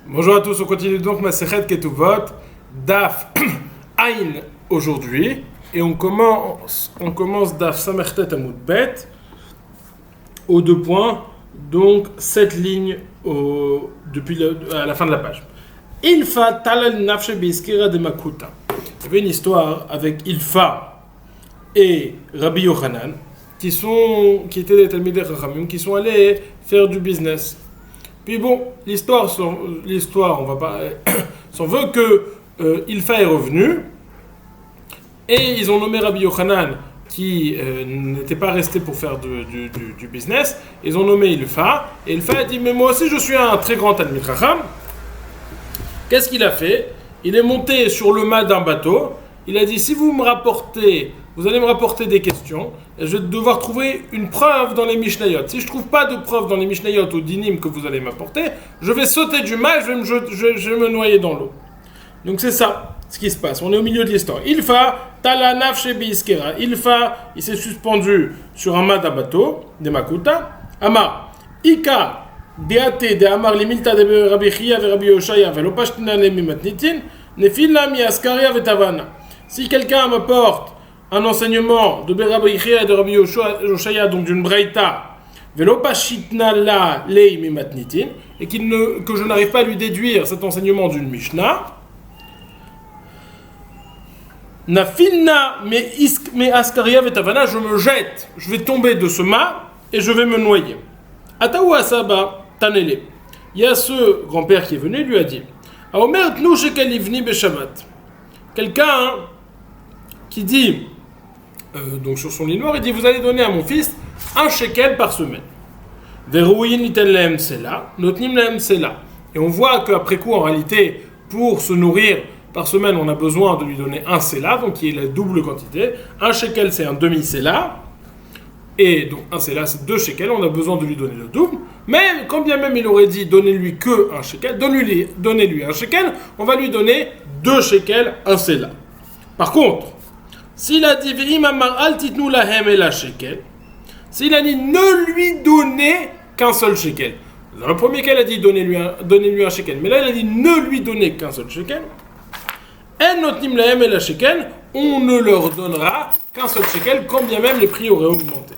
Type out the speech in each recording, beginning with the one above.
Bonjour à tous, on continue donc Masechet Ketuvot, Daf Ain aujourd'hui, et on commence Daf Samertet Amud Bet, aux deux points, donc 7 lignes à la fin de la page. Ilfa Talal Nafshe Beiskira de Makuta. Il y avait une histoire avec Ilfa et Rabbi Yochanan, qui étaient des Talmidei Chachamim, qui sont allés faire du business. Puis bon, l'histoire on va pas, s'en veut que Ilfa est revenu, et ils ont nommé Rabbi Yochanan, qui n'était pas resté pour faire du business. Ils ont nommé Ilfa, et Ilfa a dit, mais moi aussi je suis un très grand Talmid Chacham. Qu'est-ce qu'il a fait? Il est monté sur le mât d'un bateau, il a dit, si vous allez me rapporter des questions, et je vais devoir trouver une preuve dans les Mishnayot. Si je ne trouve pas de preuve dans les Mishnayot ou dinim que vous allez m'apporter, je vais sauter du mât, je vais me noyer dans l'eau. Donc c'est ça, ce qui se passe. On est au milieu de l'histoire. Ilfa, tala nafshe biiskera. Ilfa, il s'est suspendu sur un mât d'un bateau, de Makuta. Ama, Ika, Beate de Amar limilta de Rabbi Chia ve Rabbi Yoshaya ve lopashtina le mimatnitin, nefila mi askaria ve tavana. Si quelqu'un m'apporte un enseignement de Rabbi Chia et de Rabbi Yoshaya, donc d'une Breita, velopashitna la lei mimatnitin, et que je n'arrive pas à lui déduire cet enseignement d'une Mishnah, nafilna me askaria ve tavana, je me jette, je vais tomber de ce mât et je vais me noyer. Ataou asaba tanele. Il y a ce grand-père qui est venu, lui a dit, Aomer tnu shekel ivni beshabbat. Quelqu'un qui dit, donc sur son lit noir, il dit, vous allez donner à mon fils un shekel par semaine. Verouin iten lehem sela, notnim lehem sela. Et on voit qu'après coup, en réalité, pour se nourrir par semaine, on a besoin de lui donner un sela, donc qui est la double quantité. Un shekel, c'est un demi-sela. Et donc un sela, c'est 2 shekels, on a besoin de lui donner le double. Mais quand bien même il aurait dit, donnez-lui que un shekel, donnez-lui un shekel, on va lui donner 2 shekels, un sela. Par contre, s'il a dit s'il a dit ne lui donnez qu'un seul shekel. Dans le premier cas, il a dit donnez-lui un shekel. Mais là, il a dit ne lui donnez qu'un seul shekel. On ne leur donnera qu'un seul shekel, quand bien même les prix auraient augmenté.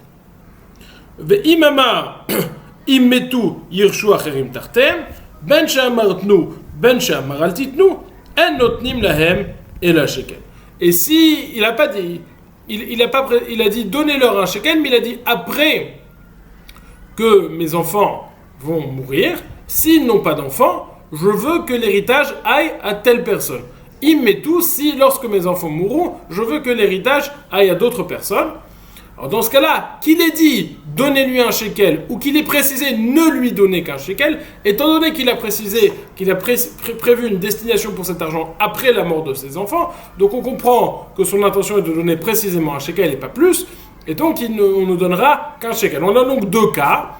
Et si il a pas dit, il a dit donnez-leur un shekel, mais il a dit après que mes enfants vont mourir, s'ils n'ont pas d'enfants, je veux que l'héritage aille à telle personne. Si lorsque mes enfants mourront, je veux que l'héritage aille à d'autres personnes. Alors dans ce cas-là, qu'il ait dit donnez-lui un shekel ou qu'il ait précisé ne lui donnez qu'un shekel, étant donné qu'il a précisé qu'il a prévu une destination pour cet argent après la mort de ses enfants, donc on comprend que son intention est de donner précisément un shekel et pas plus, et donc on ne donnera qu'un shekel. On a donc 2 cas,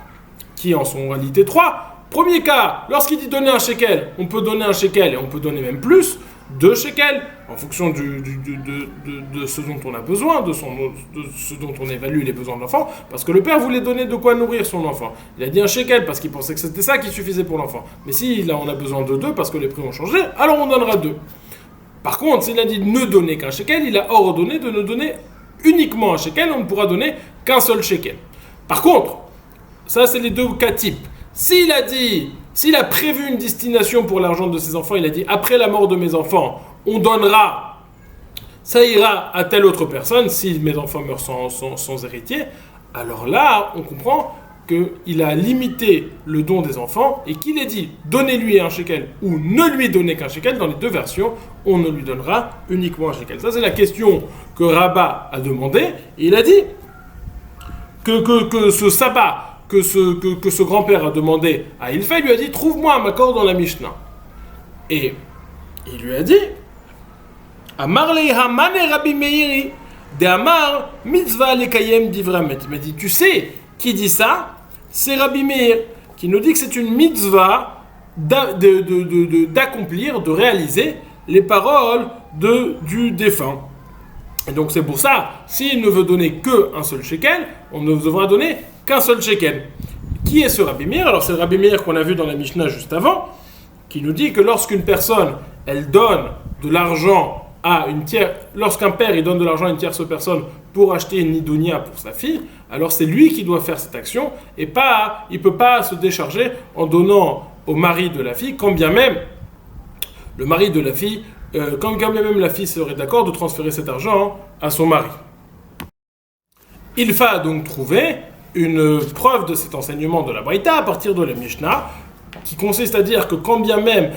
qui en sont en réalité 3. Premier cas, lorsqu'il dit donner un shekel, on peut donner un shekel et on peut donner même plus, 2 shekels, en fonction de ce dont on a besoin, de ce dont on évalue les besoins de l'enfant, parce que le père voulait donner de quoi nourrir son enfant. Il a dit un shekel parce qu'il pensait que c'était ça qui suffisait pour l'enfant. Mais si là on a besoin de 2 parce que les prix ont changé, alors on donnera 2. Par contre, s'il a dit ne donner qu'un shekel, il a ordonné de ne donner uniquement un shekel, on ne pourra donner qu'un seul shekel. Par contre, ça c'est les 2 cas types. S'il a prévu une destination pour l'argent de ses enfants, il a dit après la mort de mes enfants, on donnera, ça ira à telle autre personne, si mes enfants meurent sans héritier, alors là, on comprend qu'il a limité le don des enfants et qu'il ait dit donnez-lui un shekel ou ne lui donnez qu'un shekel, dans les 2 versions, on ne lui donnera uniquement un shekel. Ça, c'est la question que Rabat a demandé, et il a dit que ce sabbat, que ce grand-père a demandé à Ilfa, il lui a dit trouve-moi un makor dans la Mishnah. Et il lui a dit Amar leiha mane Rabbi Meiri de Amar mitzvah lekayem divramet. Il m'a dit tu sais qui dit ça? C'est Rabbi Meir qui nous dit que c'est une mitzvah d'accomplir, de réaliser les paroles du défunt. Et donc c'est pour ça, s'il ne veut donner qu'un seul shekel, on ne devra donner qu'un seul shekel. Qui est ce Rabbi Meir? Alors c'est le Rabbi Meir qu'on a vu dans la Mishnah juste avant, qui nous dit que lorsqu'une personne, elle donne de l'argent à une tierce, lorsqu'un père il donne de l'argent à une tierce personne pour acheter une nidonia pour sa fille, alors c'est lui qui doit faire cette action et pas, il peut pas se décharger en donnant au mari de la fille, quand bien même le mari de la fille, quand bien même la fille serait d'accord de transférer cet argent à son mari. Il va donc trouver une preuve de cet enseignement de la Braïta à partir de la Mishnah, qui consiste à dire que quand bien même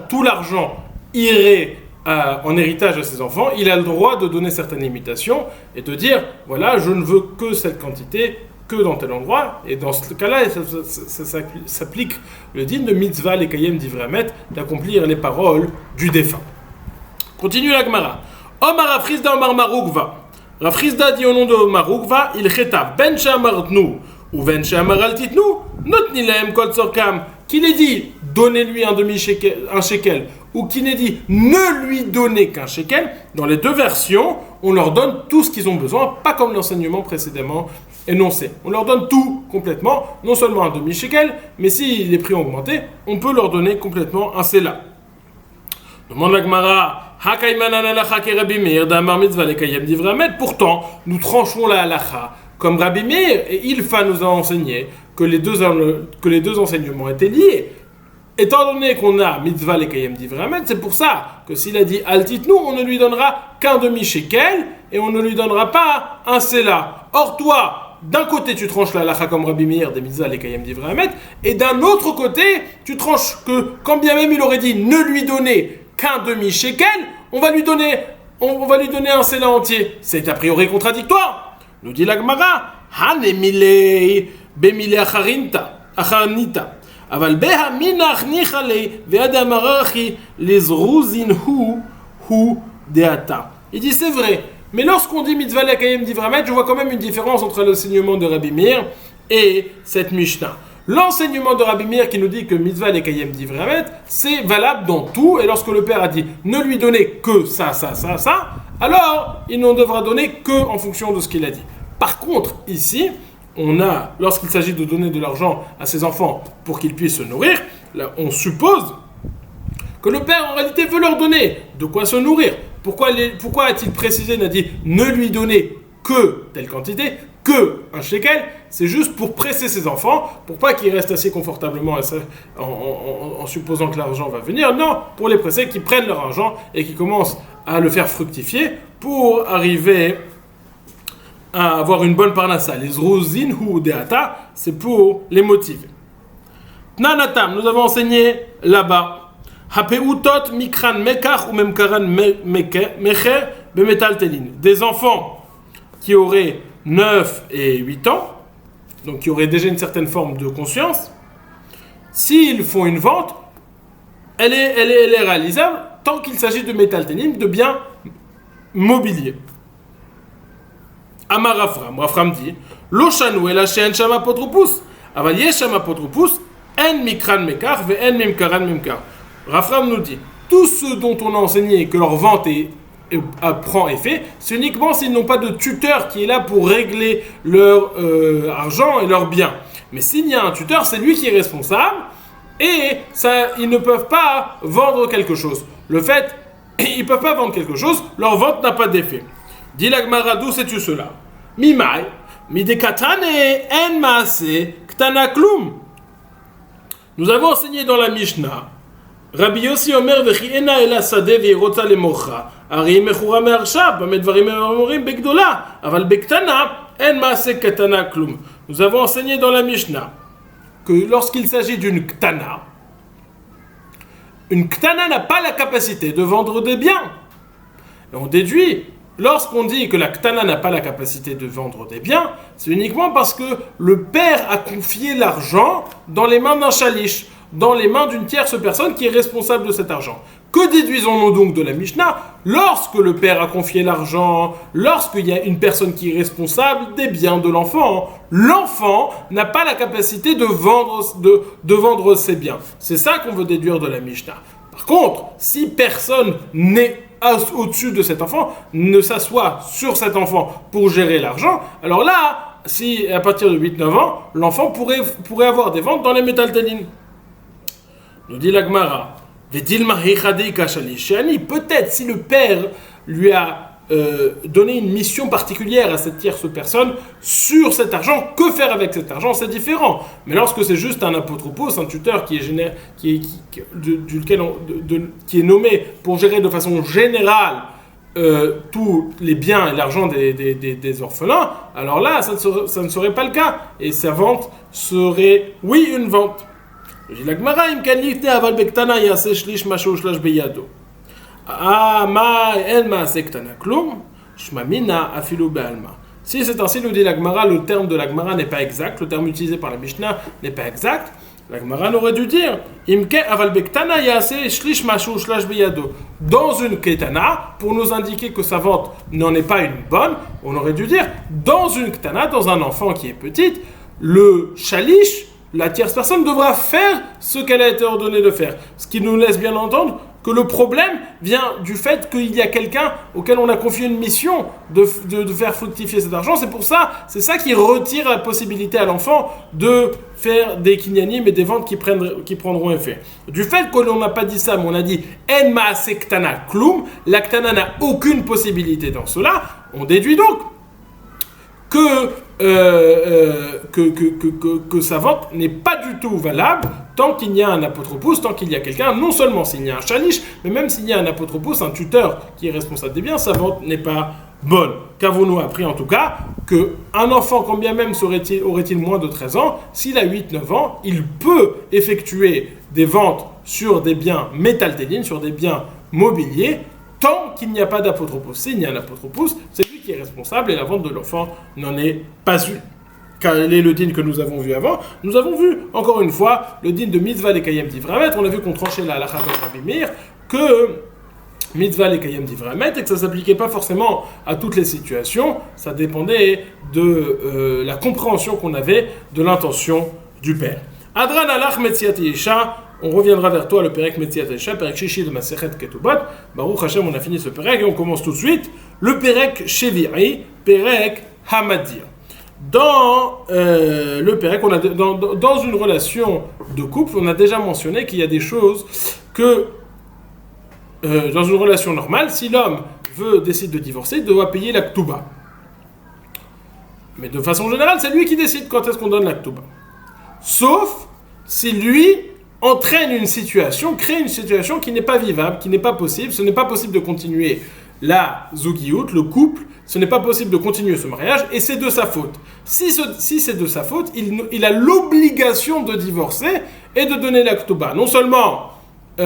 tout l'argent irait en héritage à ses enfants, il a le droit de donner certaines limitations et de dire, voilà, je ne veux que cette quantité, que dans tel endroit, et dans ce cas-là, ça s'applique le din de mitzvah les kayem d'ivramet, d'accomplir les paroles du défunt. Continue la Gemara. Omar Rafrizda Omar Marugva. Rafrizda dit au nom de Marugva, il cheta ben she'amartnu ou ben she'amaraltitnu, notni lahem kol tzorkam, qu'il ait dit donnez-lui un shekel, ou qu'il ait dit ne lui donnez qu'un shekel, dans les deux versions, on leur donne tout ce qu'ils ont besoin, pas comme l'enseignement précédemment énoncé. On leur donne tout complètement, non seulement un demi-shekel, mais si les prix ont augmenté, on peut leur donner complètement un sela. Demande la Gemara, pourtant, nous tranchons la halacha comme Rabbi Meir, et Ilfa nous a enseigné que les deux enseignements étaient liés. Étant donné qu'on a mitzvah les kayem d'ivramet, c'est pour ça que s'il a dit altitnu, on ne lui donnera qu'un demi-shekel et on ne lui donnera pas un sela. Or toi, d'un côté tu tranches la halacha comme Rabbi Meir des mitzvah les kayem d'ivramet, et d'un autre côté tu tranches que quand bien même il aurait dit ne lui donner qu'un demi-shekel, on va lui donner un sela entier. C'est a priori contradictoire. Nous dit la Gemara, hanemilei bemile acharnita. Aval beha minach nichalei ve'adamarachi lezruzinhu hu deata. Il dit c'est vrai, mais lorsqu'on dit mitzvah lekayem d'ivramet, je vois quand même une différence entre l'enseignement de Rabbi Meir et cette Mishnah. L'enseignement de Rabbi Meir qui nous dit que mitzvah lekayem d'ivramet, c'est valable dans tout, et lorsque le père a dit ne lui donnez que ça, alors il n'en devra donner que en fonction de ce qu'il a dit. Par contre, ici, lorsqu'il s'agit de donner de l'argent à ses enfants pour qu'ils puissent se nourrir, là, on suppose que le père en réalité veut leur donner de quoi se nourrir. Pourquoi a-t-il précisé, n'a dit ne lui donner que telle quantité, que un shekel? C'est juste pour presser ses enfants, pour pas qu'ils restent assis confortablement en supposant que l'argent va venir. Non, pour les presser, qu'ils prennent leur argent et qu'ils commencent à le faire fructifier pour arriver à avoir une bonne parnassa. Les zrozin ou deata, c'est pour les motiver. Tnanatam, nous avons enseigné là-bas. Hapeutot mikran mekach ou memkaran mecher bemetal telin. Des enfants qui auraient 9 et 8 ans, donc qui auraient déjà une certaine forme de conscience, s'ils font une vente, elle est réalisable tant qu'il s'agit de métal ténim, de biens mobiliers. Amar Rafram dit Lo shanu ela she'en sham apotropus, aval yesh sham apotropus, en mikran mekar ve en mimkaran mimkar. Rafram nous dit tout ce dont on a enseigné que leur vente prend effet, c'est uniquement s'ils n'ont pas de tuteur qui est là pour régler leur argent et leurs biens. Mais s'il y a un tuteur, c'est lui qui est responsable et ils ne peuvent pas vendre quelque chose. Ils ne peuvent pas vendre quelque chose, leur vente n'a pas d'effet. Dit la Gemara, d'où sais-tu cela? Mimai, midekatane en maase ktana klum. Nous avons enseigné dans la Mishnah, Rabbi Yossi Omer vechi ena ela sadeh ve'irotza lemocha, ari mechura me'arsha, bamedvarim me'amorim begdola, aval bektana en maase ktana klum. Nous avons enseigné dans la Mishnah que lorsqu'il s'agit d'une ktana n'a pas la capacité de vendre des biens. Et on déduit, lorsqu'on dit que la ktana n'a pas la capacité de vendre des biens, c'est uniquement parce que le père a confié l'argent dans les mains d'un shalish, dans les mains d'une tierce personne qui est responsable de cet argent. Que déduisons-nous donc de la Mishnah? Lorsque le père a confié l'argent, lorsqu'il y a une personne qui est responsable des biens de l'enfant, l'enfant n'a pas la capacité de vendre ses biens. C'est ça qu'on veut déduire de la Mishnah. Par contre, si personne n'est au-dessus de cet enfant, ne s'assoit sur cet enfant pour gérer l'argent, alors là, si à partir de 8-9 ans, l'enfant pourrait avoir des ventes dans les métaltalines. Nous dit la Gemara, peut-être si le père lui a donné une mission particulière à cette tierce personne sur cet argent, que faire avec cet argent, c'est différent. Mais lorsque c'est juste un apotropos, un tuteur qui est nommé pour gérer de façon générale tous les biens et l'argent des orphelins, alors là, ça ne serait pas le cas. Et sa vente serait, oui, une vente. La Gemara, si c'est ainsi, nous dit la Gemara, le terme de la Gemara n'est pas exact, le terme utilisé par la Mishnah n'est pas exact. La Gemara aurait dû dire dans une ketana, pour nous indiquer que sa vente n'en est pas une bonne, on aurait dû dire dans une ketana, dans un enfant qui est petite, le shalish, la tierce personne, devra faire ce qu'elle a été ordonnée de faire. Ce qui nous laisse bien entendre que le problème vient du fait qu'il y a quelqu'un auquel on a confié une mission de faire fructifier cet argent. C'est ça qui retire la possibilité à l'enfant de faire des kinyanim et des ventes qui prendront effet. Du fait que l'on n'a pas dit ça, mais on a dit en ma'aseh ktana klum, la ktana n'a aucune possibilité dans cela, on déduit donc que sa vente n'est pas du tout valable tant qu'il y a un apotropos, tant qu'il y a quelqu'un, non seulement s'il y a un shalish, mais même s'il y a un apotropos, un tuteur qui est responsable des biens, sa vente n'est pas bonne. Qu'avons-nous appris en tout cas? Qu'un enfant, combien même aurait-il moins de 13 ans, s'il a 8-9 ans, il peut effectuer des ventes sur des biens métaltéline, sur des biens mobiliers, tant qu'il n'y a pas d'apotropos. S'il y a un apotropos, c'est lui qui est responsable et la vente de l'enfant n'en est pas une. Quel est le din que nous avons vu avant? Nous avons vu, encore une fois, le din de mitzvah lekayem divramet. On a vu qu'on tranchait la halakha de Rabbi Meir, que mitzvah lekayem divramet, et que ça ne s'appliquait pas forcément à toutes les situations, ça dépendait de la compréhension qu'on avait de l'intention du père. Adran alach metziat yesha. On reviendra vers toi, le Perek Metziat Yesha, Perek Shishi de Masechet Ketubot. Baruch Hashem, on a fini ce Perek et on commence tout de suite. Le Perek Shevi'i, Perek Hamadir. Dans le Perek, dans une relation de couple, on a déjà mentionné qu'il y a des choses que, dans une relation normale, si l'homme décide de divorcer, il doit payer la Ktuba. Mais de façon générale, c'est lui qui décide quand est-ce qu'on donne la Ktuba. Sauf si lui crée une situation qui n'est pas vivable, qui n'est pas possible. Ce n'est pas possible de continuer la zougiout, le couple, ce n'est pas possible de continuer ce mariage, et c'est de sa faute. Si c'est de sa faute, il a l'obligation de divorcer et de donner la ktuba. Non seulement on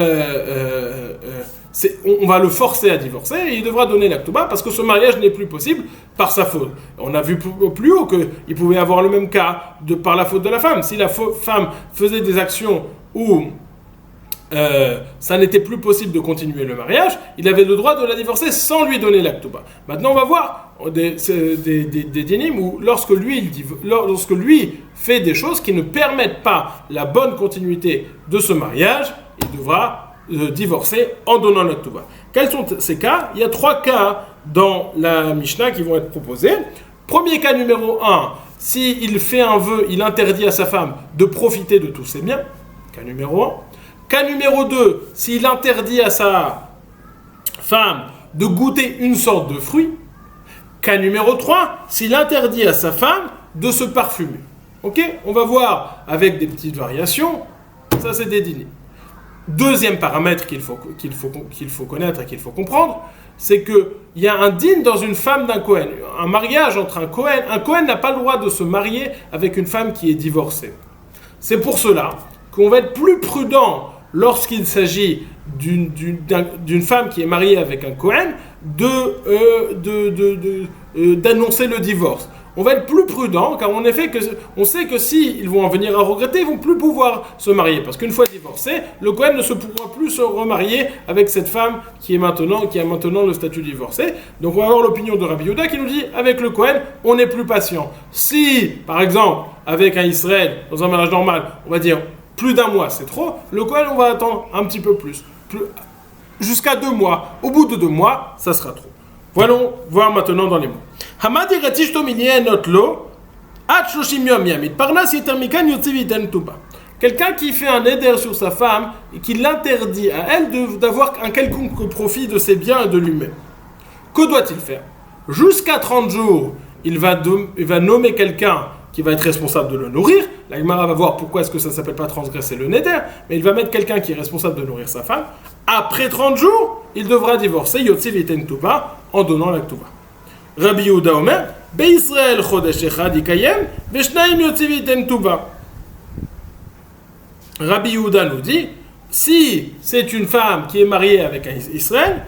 va le forcer à divorcer, et il devra donner la ktuba parce que ce mariage n'est plus possible par sa faute. On a vu plus haut qu'il pouvait avoir le même cas par la faute de la femme. Si la femme faisait des actions où ça n'était plus possible de continuer le mariage, il avait le droit de la divorcer sans lui donner la ktuba. Maintenant, on va voir des dinim où lorsque lui fait des choses qui ne permettent pas la bonne continuité de ce mariage, il devra divorcer en donnant la ktuba. Quels sont ces cas? Il y a 3 cas dans la Mishnah qui vont être proposés. Premier cas numéro 1, s'il fait un vœu, il interdit à sa femme de profiter de tous ses biens. Cas numéro 1. Cas numéro 2, s'il interdit à sa femme de goûter une sorte de fruit. Cas numéro 3, s'il interdit à sa femme de se parfumer. Ok? On va voir avec des petites variations. Ça, c'est des dîners. Deuxième paramètre qu'il faut connaître et qu'il faut comprendre, c'est qu'il y a un din dans une femme d'un Kohen. Un mariage entre un Kohen. Un Kohen n'a pas le droit de se marier avec une femme qui est divorcée. C'est pour cela qu'on va être plus prudent lorsqu'il s'agit d'une femme qui est mariée avec un Kohen d'annoncer le divorce. On va être plus prudent car en effet on sait que s'ils vont en venir à regretter, ils vont plus pouvoir se marier parce qu'une fois divorcé, le Kohen ne se pourra plus se remarier avec cette femme qui a maintenant le statut divorcé. Donc on va avoir l'opinion de Rabbi Yehuda qui nous dit avec le Kohen, on est plus patient. Si par exemple avec un Israël dans un mariage normal, on va dire plus d'1 mois, c'est trop. Le Kohen, on va attendre un petit peu plus. Jusqu'à 2 mois. Au bout de 2 mois, ça sera trop. Voyons voir maintenant dans les mots. Hamadi retishto minye notlo at shoshim yom yamit parnas yeter mikan yotzi viten tuba. quelqu'un qui fait un éder sur sa femme et qui l'interdit à elle d'avoir un quelconque profit de ses biens et de lui-même. Que doit-il faire? Jusqu'à 30 jours, il va nommer quelqu'un qui va être responsable de le nourrir. La Gemara va voir pourquoi est-ce que ça ne s'appelle pas transgresser le neder, mais il va mettre quelqu'un qui est responsable de nourrir sa femme. Après 30 jours, il devra divorcer, Yotzi viten tuba, en donnant la tuba. Rabbi Yehuda Omer, Be'Israël chodesh echad yikayem, ve'shnaim Yotzi viten tuba. Rabbi Yehuda nous dit, si c'est une femme qui est mariée avec un Israël,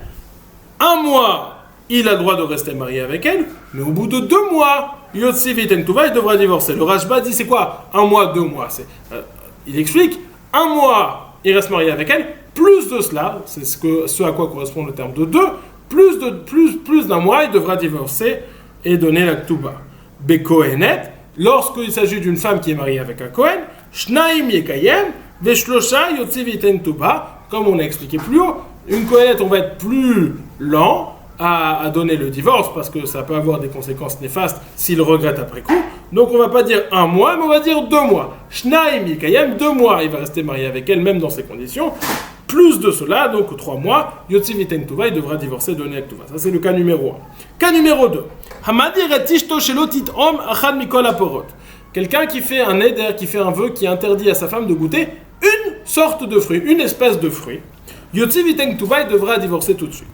un mois, il a le droit de rester marié avec elle, mais au bout de 2 mois, Yotzi viten tuba, il devra divorcer. Le Rashba dit, c'est quoi 1 mois, 2 mois il explique, 1 mois, il reste marié avec elle, plus de cela, c'est ce à quoi correspond le terme de 2, plus d'un mois, il devra divorcer et donner la ktuba. Bekohenet, lorsqu'il s'agit d'une femme qui est mariée avec un Kohen, Shnaim yekayem, veshlosha yotzi viten tuba, comme on a expliqué plus haut, une Kohenet, on va être plus lent à donner le divorce parce que ça peut avoir des conséquences néfastes s'il regrette après coup. Donc on va pas dire 1 mois, mais on va dire 2 mois. Shnaim yekayem, 2 mois, il va rester marié avec elle, même dans ces conditions. Plus de cela, donc 3 mois, Yotzi viten tuba, il devra divorcer, donner la tuba. Ça, c'est le cas numéro 1. Cas numéro 2. Hamadir et tishto shelotit om achad mikol aporot. Quelqu'un qui fait un éder, qui fait un vœu, qui interdit à sa femme de goûter une sorte de fruit, une espèce de fruit. Yotzi viten tuba, il devra divorcer tout de suite.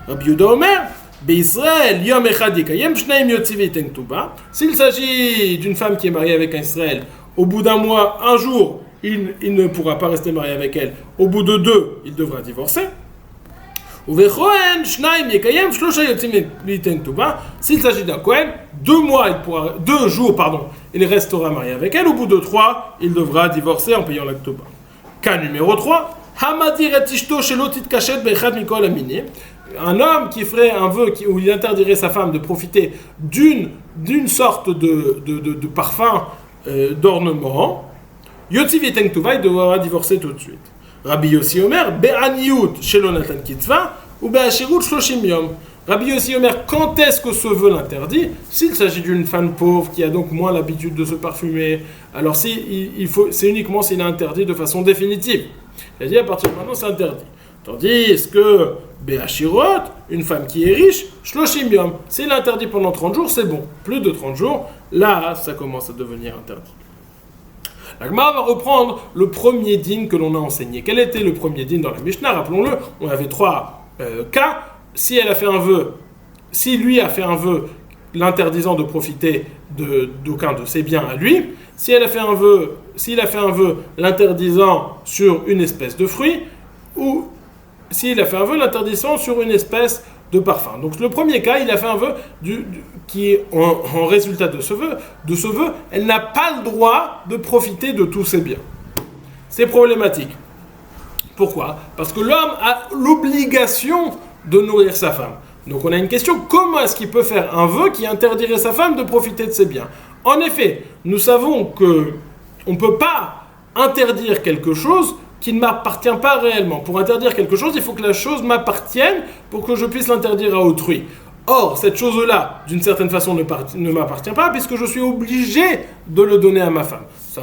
Rabbi Yehuda Omer, Be'Israël yom echad yikayem shnaim Yotzi viten tuba. S'il s'agit d'une femme qui est mariée avec un Israël, au bout d'un mois, un jour, il ne pourra pas rester marié avec elle. Au bout de 2, il devra divorcer. S'il s'agit d'un Kohen, 2 jours, il restera marié avec elle. Au bout de 3, il devra divorcer en payant la ktuba. Cas numéro 3. Un homme qui ferait un vœu où il interdirait sa femme de profiter d'une sorte de parfum d'ornement. Yotzi viten tuba, il devra divorcer tout de suite. Rabbi Yossi Omer, be'aniyut shelo natan kitzva, ou be'ashirut shloshim yom. Rabbi Yossi Omer, quand est-ce que ce vœu l'interdit? S'il s'agit d'une femme pauvre qui a donc moins l'habitude de se parfumer, alors c'est uniquement s'il est interdit de façon définitive. Il a dit à partir de maintenant c'est interdit. Tandis que be'ashirut, une femme qui est riche, shloshim yom, s'il est interdit pendant 30 jours, c'est bon. Plus de 30 jours, là ça commence à devenir interdit. La Gemara va reprendre le premier din que l'on a enseigné. Quel était le premier din dans la Mishnah? Rappelons-le, on avait 3 cas. Si lui a fait un vœu l'interdisant de profiter d'aucun de ses biens à lui, s'il a fait un vœu l'interdisant sur une espèce de fruit, ou s'il a fait un vœu l'interdisant sur une espèce de parfum. Donc le premier cas, il a fait un vœu qui est en résultat de ce vœu, elle n'a pas le droit de profiter de tous ses biens. C'est problématique. Pourquoi? Parce que l'homme a l'obligation de nourrir sa femme. Donc on a une question, comment est-ce qu'il peut faire un vœu qui interdirait sa femme de profiter de ses biens? En effet, nous savons que on ne peut pas interdire quelque chose qui ne m'appartient pas réellement. Pour interdire quelque chose, il faut que la chose m'appartienne pour que je puisse l'interdire à autrui. Or, cette chose-là, d'une certaine façon, ne m'appartient pas puisque je suis obligé de le donner à ma femme. Ça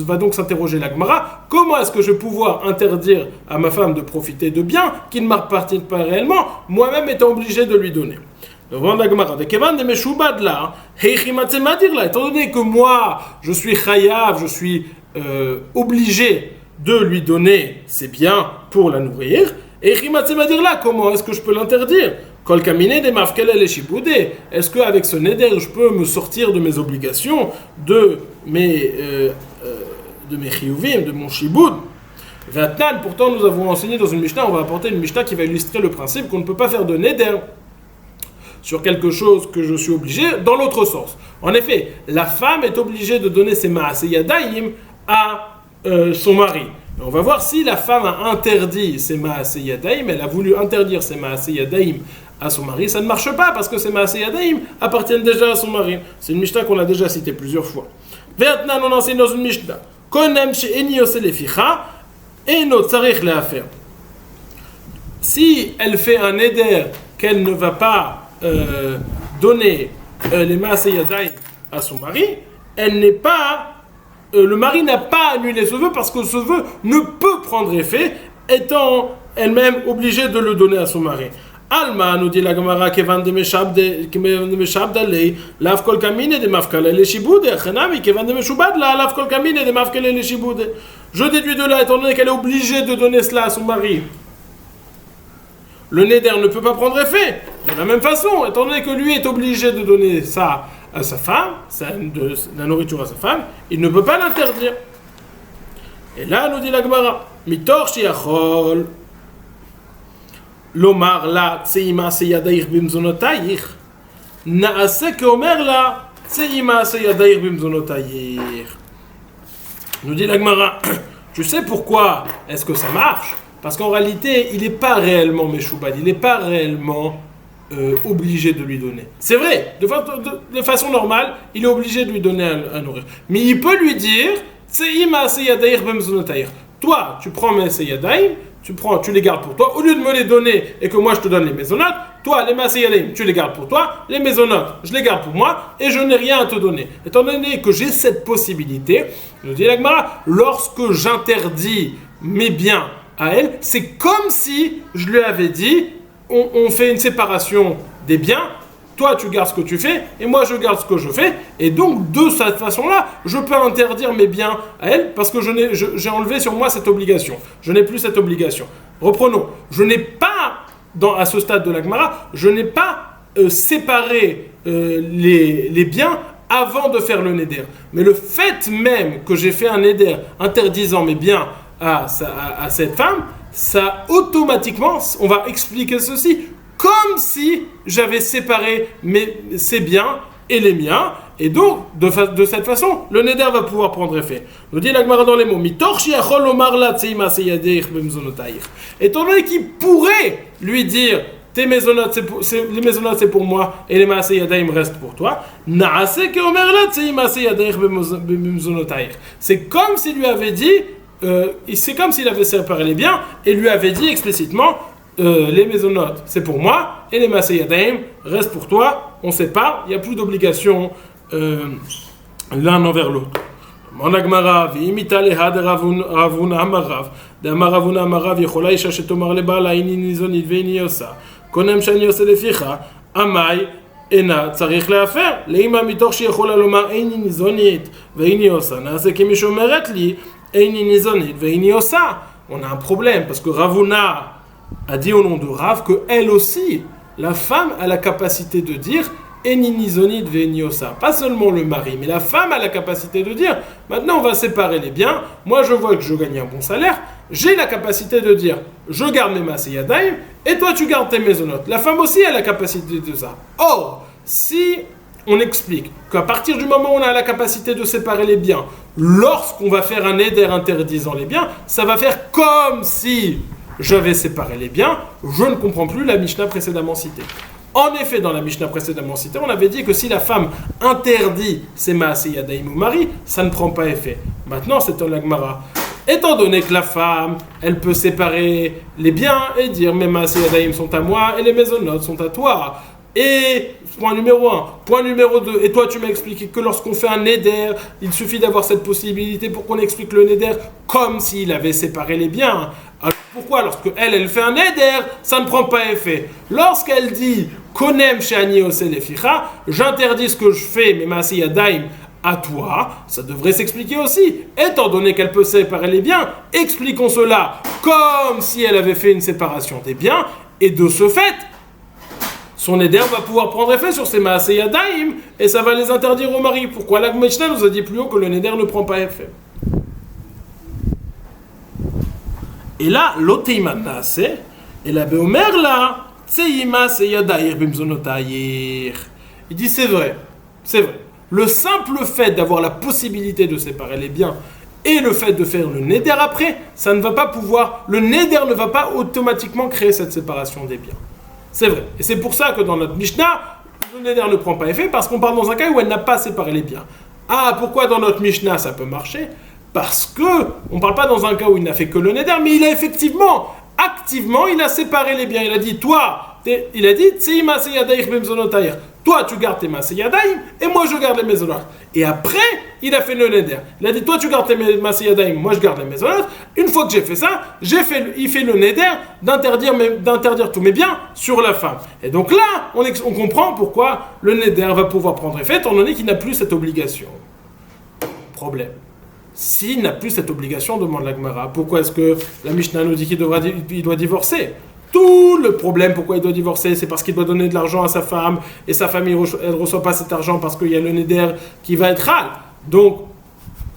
va donc s'interroger la Gemara, comment est-ce que je vais pouvoir interdire à ma femme de profiter de biens qui ne m'appartiennent pas réellement, moi-même étant obligé de lui donner? Devant la Gemara, avec Evan de Meshoubad là, étant donné que moi, je suis chayav, je suis obligé de lui donner ses biens pour la nourrir, et là, comment est-ce que je peux l'interdire? Kol kamine de mafkele shiboudé. Est-ce qu'avec ce neder, je peux me sortir de mes obligations, de mes chiyuvim, de mon shiboud? Vatnan, pourtant nous avons enseigné dans une Mishnah, on va apporter une Mishnah qui va illustrer le principe qu'on ne peut pas faire de neder sur quelque chose que je suis obligé, dans l'autre sens. En effet, la femme est obligée de donner ses maaseh yadayim à son mari. Et on va voir si la femme a interdit ses maaseh yadayim, elle a voulu interdire ses maaseh yadayim à son mari, ça ne marche pas parce que ses maaseh yadayim appartiennent déjà à son mari. C'est une Mishnah qu'on a déjà citée plusieurs fois. Maintenant, on enseigne dans une Mishnah. Konem she'eni oseh leficha, eno tzarich lehafer. Si elle fait un éder qu'elle ne va pas donner les maaseh yadayim à son mari, elle n'est pas le mari n'a pas annulé ce vœu parce que ce vœu ne peut prendre effet, étant elle-même obligée de le donner à son mari. Alma nous dit la Gemara kevan de meshabd alei lav kol kamine de mafkale le shibude chenami kevan de meshubad la lav kol kamine de mafkale le shibude. Je déduis de là, étant donné qu'elle est obligée de donner cela à son mari, le neder ne peut pas prendre effet. De la même façon, étant donné que lui est obligé de donner ça à sa femme, la nourriture à sa femme, il ne peut pas l'interdire. Et là, nous dit la Gemara, mitor shiachol lomar la tseima seyadair bimzonotayir naase keomer la tseima seyadair bimzonotayir. Nous dit la Gemara, tu sais pourquoi est-ce que ça marche? Parce qu'en réalité, il n'est pas réellement Meshoubad, il n'est pas réellement obligé de lui donner. C'est vrai, de façon normale, il est obligé de lui donner à nourrir. Mais il peut lui dire, toi, tu prends mes seyadaim, tu les gardes pour toi, au lieu de me les donner et que moi je te donne les maisonnotes, toi, les maseyadaim, tu les gardes pour toi, les maisonnotes, je les garde pour moi, et je n'ai rien à te donner. Étant donné que j'ai cette possibilité, nous dit la Gemara, lorsque j'interdis mes biens à elle, c'est comme si je lui avais dit, on fait une séparation des biens, toi tu gardes ce que tu fais, et moi je garde ce que je fais, et donc de cette façon-là, je peux interdire mes biens à elle, parce que j'ai enlevé sur moi cette obligation. Je n'ai plus cette obligation. Reprenons, je n'ai pas, à ce stade de la Gemara, je n'ai pas séparé les biens avant de faire le neder. Mais le fait même que j'ai fait un neder interdisant mes biens à cette femme, ça automatiquement, on va expliquer ceci, comme si j'avais séparé ses biens et les miens, et donc de cette façon, le neder va pouvoir prendre effet. Nous dit la Gemara dans les mots, étant donné qu'il pourrait lui dire, les maisonnotes c'est pour moi et les maaseyadaim restent pour toi. C'est comme s'il lui avait dit, c'est comme s'il avait séparé les biens et lui avait dit explicitement, les maisonnotes c'est pour moi et les maaseyadaim restent pour toi. On sépare, il n'y a plus d'obligation l'un envers l'autre. On a Gemara, v'imita leha de Ravuna amarav, de Ravuna amarav yechola isha shetomar lebala ini nizonit veini yosa. קונם שאני עושה לפיך, עמי אינה צריך להפר. לאמא מתוך שיכולה לומר איני ניזונית ואיני עושה, נעשה כמי שאומרת לי איני ניזונית ואיני עושה. On a un problème parce que Ravuna a dit au nom de Rav que elle aussi, la femme a la capacité de dire Eni nizonit ve'eni osa. Pas seulement le mari, mais la femme a la capacité de dire maintenant on va séparer les biens, moi je vois que je gagne un bon salaire, j'ai la capacité de dire je garde mes maseyadaim et toi tu gardes tes maisonnotes. La femme aussi a la capacité de ça. Or, si on explique qu'à partir du moment où on a la capacité de séparer les biens, lorsqu'on va faire un éder interdisant les biens, ça va faire comme si j'avais séparé les biens, je ne comprends plus la Mishnah précédemment citée. En effet, dans la Mishnah précédemment citée, on avait dit que si la femme interdit ses maaseyadaim au mari, ça ne prend pas effet. Maintenant, c'est dans la Gemara. Étant donné que la femme, elle peut séparer les biens et dire mes maaseyadaim sont à moi et les maisonnotes sont à toi. Et point numéro 1. Point numéro 2. Et toi, tu m'as expliqué que lorsqu'on fait un neder, il suffit d'avoir cette possibilité pour qu'on explique le neder comme s'il avait séparé les biens. Alors pourquoi, lorsque elle fait un neder, ça ne prend pas effet? Lorsqu'elle dit konem she'ani ose leficha, j'interdis ce que je fais, mes maaseyadaim, à toi, ça devrait s'expliquer aussi. Étant donné qu'elle peut séparer les biens, expliquons cela comme si elle avait fait une séparation des biens, et de ce fait, son éder va pouvoir prendre effet sur ses maaseyadaim, et ça va les interdire au mari. Pourquoi la Mishnah nous a dit plus haut que le neder ne prend pas effet? Et là, l'oteiman naase, et la beomer là, tseima seyadair bimzonotayir. Il dit c'est vrai. Le simple fait d'avoir la possibilité de séparer les biens et le fait de faire le neder après, ça ne va pas pouvoir, le neder ne va pas automatiquement créer cette séparation des biens. C'est vrai. Et c'est pour ça que dans notre Mishnah, le neder ne prend pas effet, parce qu'on parle dans un cas où elle n'a pas séparé les biens. Ah, pourquoi dans notre Mishnah ça peut marcher? Parce que on ne parle pas dans un cas où il n'a fait que le neder, mais il a effectivement, activement, il a séparé les biens. Il a dit, toi, toi tu gardes tes Maaseh Yadayim et moi je garde les Mezonot. Et après, il a fait le Neder. Il a dit, toi tu gardes tes Maaseh Yadayim, moi je garde les Mezonot. Une fois que j'ai fait ça, il fait le Neder d'interdire tous mes biens sur la femme. Et donc là, on comprend pourquoi le Neder va pouvoir prendre effet, étant donné qu'il n'a plus cette obligation. Problème. S'il n'a plus cette obligation, demande la Gemara, pourquoi est-ce que la Mishnah nous dit qu'il doit divorcer? Tout le problème, pourquoi il doit divorcer, c'est parce qu'il doit donner de l'argent à sa femme, et sa famille, elle ne reçoit pas cet argent parce qu'il y a le Neder qui va être hal. Donc,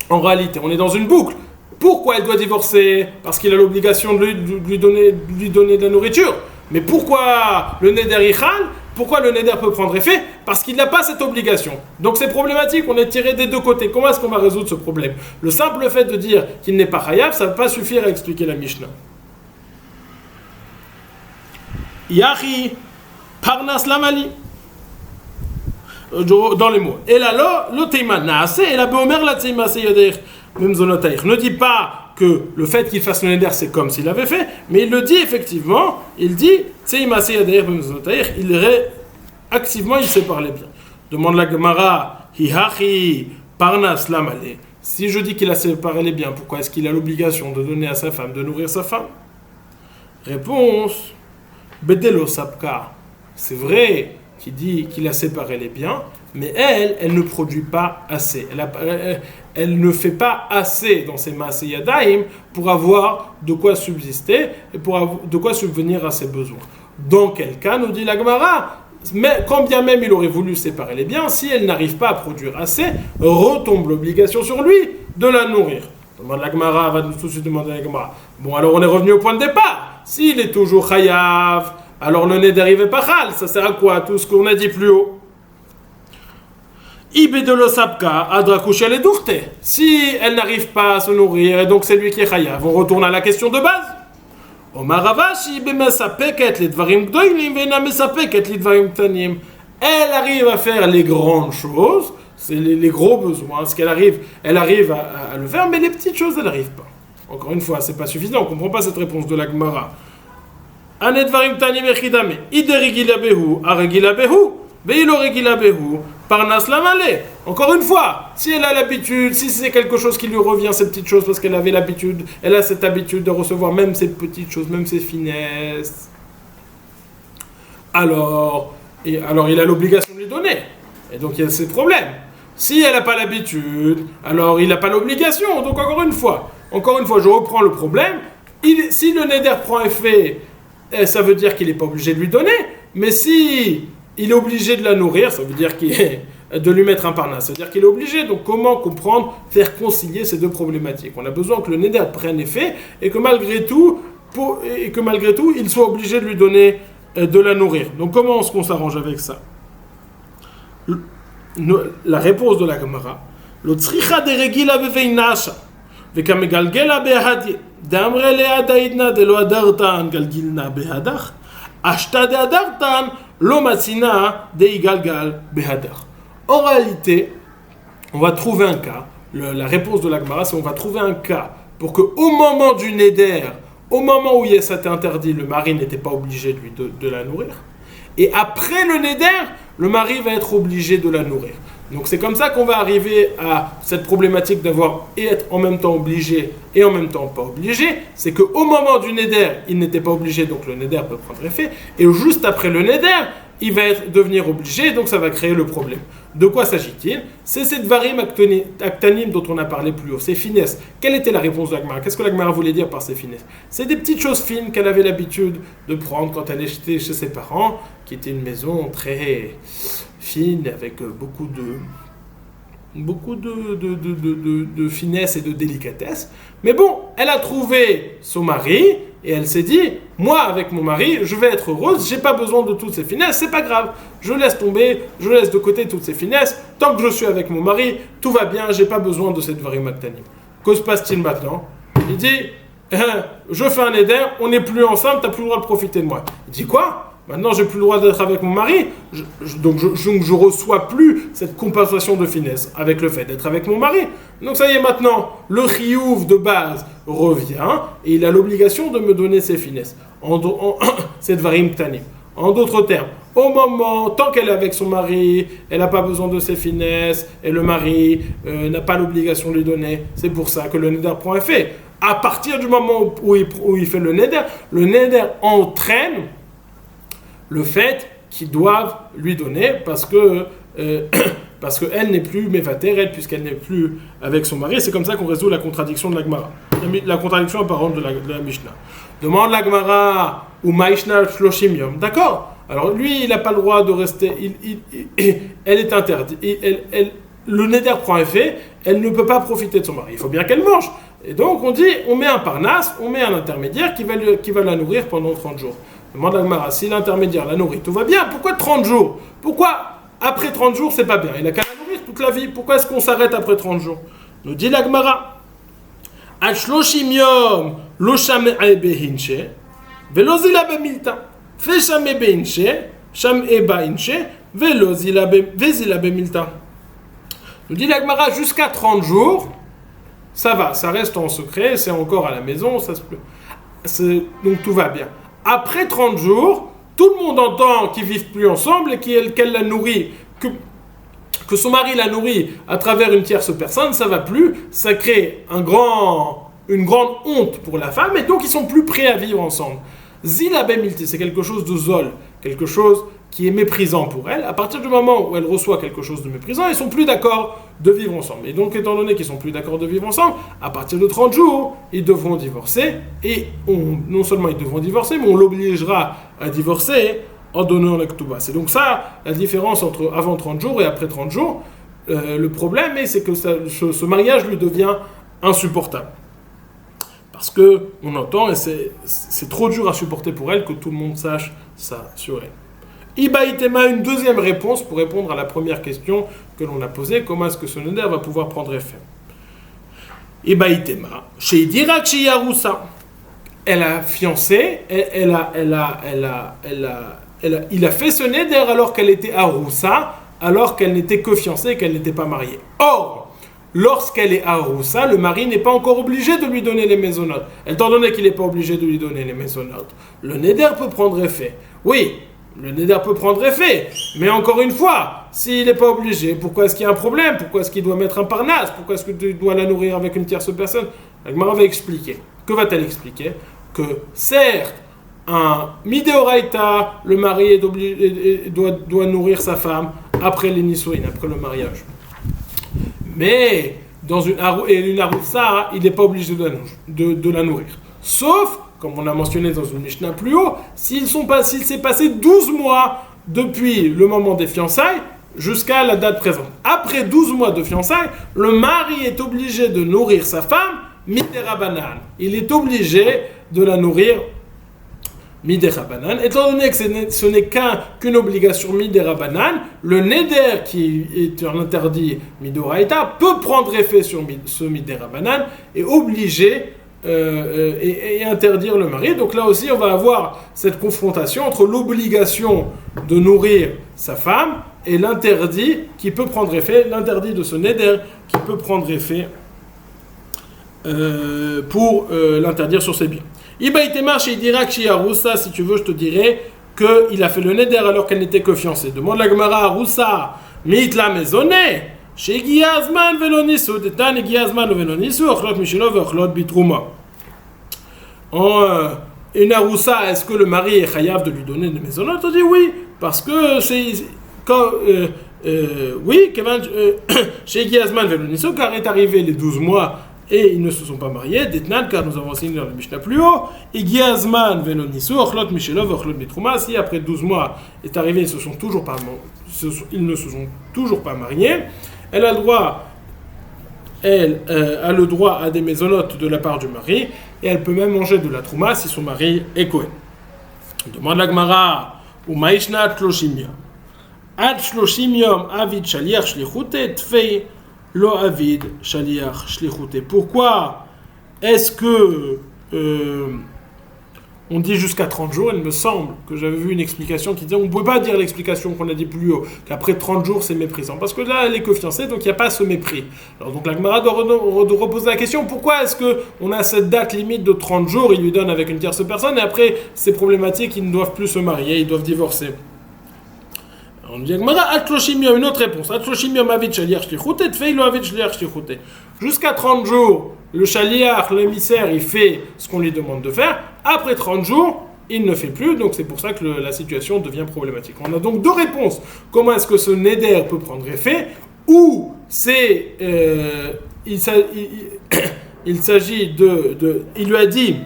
en réalité, on est dans une boucle. Pourquoi il doit divorcer? Parce qu'il a l'obligation de lui donner de la nourriture. Mais pourquoi le Neder est hal? Pourquoi le Neder peut prendre effet? Parce qu'il n'a pas cette obligation. Donc c'est problématique, on est tiré des deux côtés. Comment est-ce qu'on va résoudre ce problème? Le simple fait de dire qu'il n'est pas chayav, ça ne va pas suffire à expliquer la Mishnah. Yahi, Parnas Lamali. Dans les mots. Et là, le Teima Naase, et la Beomer la Teima Seyader, même Zonotaïr. Ne dit pas que le fait qu'il fasse le Neder, c'est comme s'il l'avait fait, mais il le dit effectivement, il dit Teima Seyader, même Zonotaïr, activement, il sait parler bien. Demande la Gemara, Hihachi, Parnas Lamale. Si je dis qu'il a séparé les biens, pourquoi est-ce qu'il a l'obligation de donner à sa femme, de nourrir sa femme? Réponse, Bedelo Sapka. C'est vrai qu'il dit qu'il a séparé les biens, mais elle ne produit pas assez. Elle ne fait pas assez dans ses Maaseh Yadayim pour avoir de quoi subsister et de quoi subvenir à ses besoins. Dans quel cas, nous dit la Gemara, mais quand bien même il aurait voulu séparer les biens, si elle n'arrive pas à produire assez, retombe l'obligation sur lui de la nourrir. Demande la Gemara, va tout de suite demander à la Gemara. Bon, alors on est revenu au point de départ. S'il est toujours chayav, alors le nez dérivé par hal, ça sert à quoi? Tout ce qu'on a dit plus haut. Ibedolo sapka adrakouchel et dourte. Si elle n'arrive pas à se nourrir, et donc c'est lui qui est chayav, on retourne à la question de base. Elle arrive à faire les grandes choses, c'est les gros besoins, ce qu'elle arrive, elle arrive à le faire, mais les petites choses, elle n'arrive pas. Encore une fois, c'est pas suffisant, on ne comprend pas cette réponse de la Gemara. Encore une fois, si elle a l'habitude, si c'est quelque chose qui lui revient, ces petites choses, parce qu'elle avait l'habitude, elle a cette habitude de recevoir même ces petites choses, même ces finesses, alors il a l'obligation de lui donner. Et donc il y a ces problèmes. Si elle n'a pas l'habitude, alors il n'a pas l'obligation. Donc encore une fois, je reprends le problème. Si le neder prend effet, ça veut dire qu'il n'est pas obligé de lui donner. Mais si il est obligé de la nourrir, ça veut dire de lui mettre un parnas. Ça veut dire qu'il est obligé. Donc comment comprendre, faire concilier ces deux problématiques? On a besoin que le neder prenne effet et que malgré tout, il soit obligé de lui donner de la nourrir. Donc comment est-ce qu'on s'arrange avec ça? La réponse de la Gemara, le tzricha de regila beveinasha, vekamegalgela behadie, d'amre leadaidna de lo adartan galgilna behadach, ashta de adartan lo matzina de igalgal behadach. En réalité, on va trouver un cas. La réponse de la Gemara, c'est on va trouver un cas pour que au moment du neder, au moment où ça t'est interdit, le mari n'était pas obligé de la nourrir. Et après le neder, le mari va être obligé de la nourrir. Donc c'est comme ça qu'on va arriver à cette problématique d'avoir et être en même temps obligé et en même temps pas obligé. C'est qu'au moment du neder, il n'était pas obligé, donc le neder peut prendre effet. Et juste après le neder, il va devenir obligé, donc ça va créer le problème. De quoi s'agit-il? C'est ces dvarim aktanim dont on a parlé plus haut, ces finesses. Quelle était la réponse de la Gemara? Qu'est-ce que la Gemara voulait dire par ces finesses? C'est des petites choses fines qu'elle avait l'habitude de prendre quand elle était chez ses parents, qui était une maison très fine, avec beaucoup de finesse et de délicatesse. Mais bon, elle a trouvé son mari et elle s'est dit, moi avec mon mari, je vais être heureuse, j'ai pas besoin de toutes ces finesses, c'est pas grave. Je laisse tomber, je laisse de côté toutes ces finesses. Tant que je suis avec mon mari, tout va bien, j'ai pas besoin de cette varim aktanim. Que se passe-t-il maintenant? Il dit, je fais un éder, on n'est plus ensemble, t'as plus le droit de profiter de moi. Il dit quoi? Maintenant, j'ai plus le droit d'être avec mon mari, donc je reçois plus cette compensation de finesse avec le fait d'être avec mon mari. Donc ça y est, maintenant, le chiyuv de base revient et il a l'obligation de me donner ses finesses. Cette varim ktanim. En d'autres termes, au moment, tant qu'elle est avec son mari, elle n'a pas besoin de ses finesses, et le mari n'a pas l'obligation de lui donner. C'est pour ça que le neder prend effet. À partir du moment où il fait le neder entraîne le fait qu'ils doivent lui donner parce que parce qu'elle n'est plus mévater, elle, puisqu'elle n'est plus avec son mari. C'est comme ça qu'on résout la contradiction de la Gemara, la contradiction apparente de la Mishnah. Demande la Gemara ou Maishna Shloshim Yom. D'accord. Alors lui, il n'a pas le droit de rester. Elle est interdite. Le neder prend effet. Elle ne peut pas profiter de son mari. Il faut bien qu'elle mange. Et donc on dit, on met un parnasse, on met un intermédiaire qui va la nourrir pendant 30 jours. Demande la Gemara, si l'intermédiaire la nourrit, tout va bien. Pourquoi 30 jours? Pourquoi après 30 jours, c'est pas bien? Il a qu'à la nourrir toute la vie. Pourquoi est-ce qu'on s'arrête après 30 jours? Nous dit la Gemara, Ashloshim yom lo sham'e behinche velo zila bemilta. Fe sham'e behinche, sham'e bahinche, velo zila bemilta. Nous dit la Gemara, jusqu'à 30 jours, ça va, ça reste en secret, c'est encore à la maison, donc tout va bien. Après 30 jours, tout le monde entend qu'ils vivent plus ensemble et qu'elle la nourrit, que son mari la nourrit à travers une tierce personne, ça va plus, ça crée une grande honte pour la femme et donc ils sont plus prêts à vivre ensemble. Zila bemilti, c'est quelque chose de zol, quelque chose qui est méprisant pour elle. À partir du moment où elle reçoit quelque chose de méprisant, ils sont plus d'accord de vivre ensemble. Et donc, étant donné qu'ils sont plus d'accord de vivre ensemble, à partir de 30 jours, ils devront divorcer. Et non seulement ils devront divorcer, mais on l'obligera à divorcer en donnant la ketouba. C'est donc ça la différence entre avant 30 jours et après 30 jours. Le problème, c'est que ce mariage lui devient insupportable. Parce qu'on entend, et c'est trop dur à supporter pour elle que tout le monde sache ça sur elle. Ibaïtema, une deuxième réponse pour répondre à la première question que l'on a posée. Comment est-ce que ce neder va pouvoir prendre effet? Ibaïtema, chez Dirak chez Yaroussa, elle a fiancé, il a fait ce neder alors qu'elle était à Roussa, alors qu'elle n'était que fiancée, qu'elle n'était pas mariée. Or, lorsqu'elle est à Roussa, le mari n'est pas encore obligé de lui donner les mésonotes. Étant donné qu'il n'est pas obligé de lui donner les mésonotes, le neder peut prendre effet. Oui, le neder peut prendre effet, mais encore une fois, s'il n'est pas obligé, pourquoi est-ce qu'il y a un problème? Pourquoi est-ce qu'il doit mettre un parnasse? Pourquoi est-ce que tu dois la nourrir avec une tierce personne? La Gemara va expliquer. Que va-t-elle expliquer? Que certes, un midéoraïta, le mari doit nourrir sa femme après l'inisuin, après le mariage. Mais dans une aroussa, il n'est pas obligé de la nourrir. Sauf, comme on a mentionné dans une Mishnah plus haut, s'il s'est passé 12 mois depuis le moment des fiançailles jusqu'à la date présente. Après 12 mois de fiançailles, le mari est obligé de nourrir sa femme midérabanan. Il est obligé de la nourrir midérabanan. Étant donné que ce n'est qu'une obligation midérabanan, le neder qui est un interdit midoraïta peut prendre effet sur ce midérabanan et obliger et interdire le mari. Donc là aussi, on va avoir cette confrontation entre l'obligation de nourrir sa femme et l'interdit qui peut prendre effet, l'interdit de ce neder qui peut prendre effet pour l'interdire sur ses biens. Ibaïtema chez Dirak chez Aroussa, si tu veux, je te dirais qu'il a fait le neder alors qu'elle n'était que fiancée. Demande la Gemara à Aroussa, mitla maisonné. Chez Giazman Velonisu, Detan Giazman Velonisu, Ochlot Mishilov, Ochlot Bitrouma. Une aroussa, est-ce que le mari est chayav de lui donner des maisonnotes? On dit oui, parce que c'est. Oui, chez Giazman Velonisu, car est arrivé les 12 mois et ils ne se sont pas mariés, Detnan, car nous avons enseigné dans le Mishnah plus haut, et Giazman Velonisu, Ochlot Mishilov, Ochlot Bitrouma, si après 12 mois est arrivé, ils ne se sont toujours pas mariés. Elle a le droit à des mésonotes de la part du mari et elle peut même manger de la trouma si son mari est Kohen. Demande la Gemara ou Maïshna Tloshim Yom. Ad Tloshim Yom Avid Shaliach Shlichute Tfei Lo Avid Shaliach Shlichute. Pourquoi est-ce que on dit jusqu'à 30 jours? Il me semble que j'avais vu une explication qui disait on ne peut pas dire l'explication qu'on a dit plus haut, qu'après 30 jours c'est méprisant. Parce que là elle est que fiancée, donc il n'y a pas ce mépris. Alors donc la Gemara doit reposer la question, pourquoi est-ce qu'on a cette date limite de 30 jours, il lui donne avec une tierce personne, et après c'est problématique, ils ne doivent plus se marier, ils doivent divorcer. On dit une autre réponse. Jusqu'à 30 jours, le shaliach, l'émissaire, il fait ce qu'on lui demande de faire. Après 30 jours, il ne fait plus. Donc c'est pour ça que la situation devient problématique. On a donc deux réponses. Comment est-ce que ce neder peut prendre effet? Ou c'est... il s'agit de... Il lui a dit...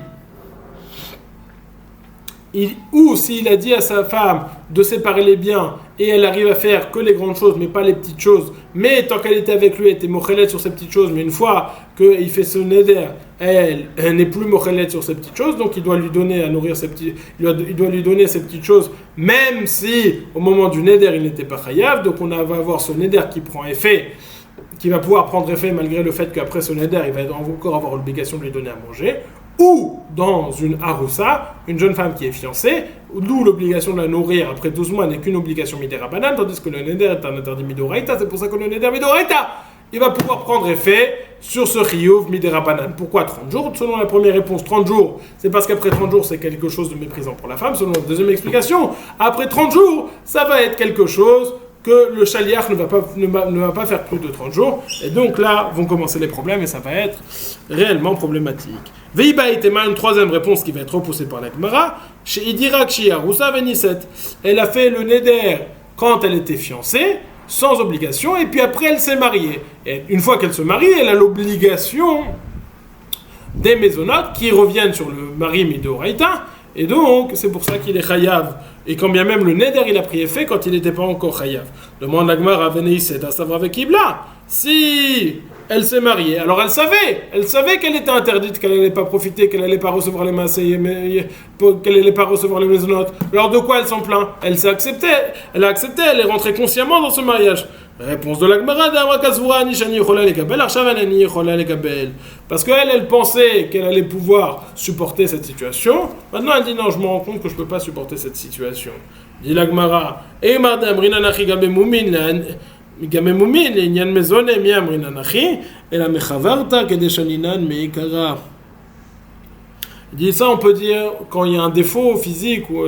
ou s'il a dit à sa femme de séparer les biens et elle arrive à faire que les grandes choses mais pas les petites choses, mais tant qu'elle était avec lui elle était mochelet sur ces petites choses, mais une fois qu'il fait ce neder elle n'est plus mochelet sur ces petites choses, donc il doit lui donner à nourrir ses petits, il doit lui donner ces petites choses même si au moment du neder il n'était pas chayav. Donc on va avoir ce neder qui prend effet, qui va pouvoir prendre effet malgré le fait qu'après ce neder il va encore avoir l'obligation de lui donner à manger. Ou dans une haroussa, une jeune femme qui est fiancée, d'où l'obligation de la nourrir après 12 mois n'est qu'une obligation midérabanan, tandis que le neder est un interdit midoraita. C'est pour ça que le neder midoraita, il va pouvoir prendre effet sur ce chiyuv midérabanan. Pourquoi 30 jours? Selon la première réponse, 30 jours, c'est parce qu'après 30 jours, c'est quelque chose de méprisant pour la femme. Selon la deuxième explication, après 30 jours, ça va être quelque chose que le shaliach ne va pas faire plus de 30 jours. Et donc là, vont commencer les problèmes et ça va être réellement problématique. Veiba itema, une troisième réponse qui va être repoussée par la Gemara. Chez Idirak Shiarousa Veniset. Elle a fait le neder quand elle était fiancée, sans obligation, et puis après elle s'est mariée. Et une fois qu'elle se marie, elle a l'obligation des mésonotes qui reviennent sur le mari midoraita. Et donc, c'est pour ça qu'il est chayav. Et quand bien même le neder, il a pris effet quand il n'était pas encore chayav. Demande la Gemara à Veneïsset, à savoir avec Ibla. Si elle s'est mariée, alors elle savait qu'elle était interdite, qu'elle n'allait pas profiter, qu'elle n'allait pas recevoir les massés, qu'elle n'allait pas recevoir les maisonnotes. Alors de quoi elle s'en plaint? Elle a accepté, elle est rentrée consciemment dans ce mariage. Réponse de la Gemara, parce qu'elle pensait qu'elle allait pouvoir supporter cette situation. Maintenant elle dit non, je me rends compte que je ne peux pas supporter cette situation. Dit la Gemara, il dit ça, on peut dire quand il y a un défaut physique ou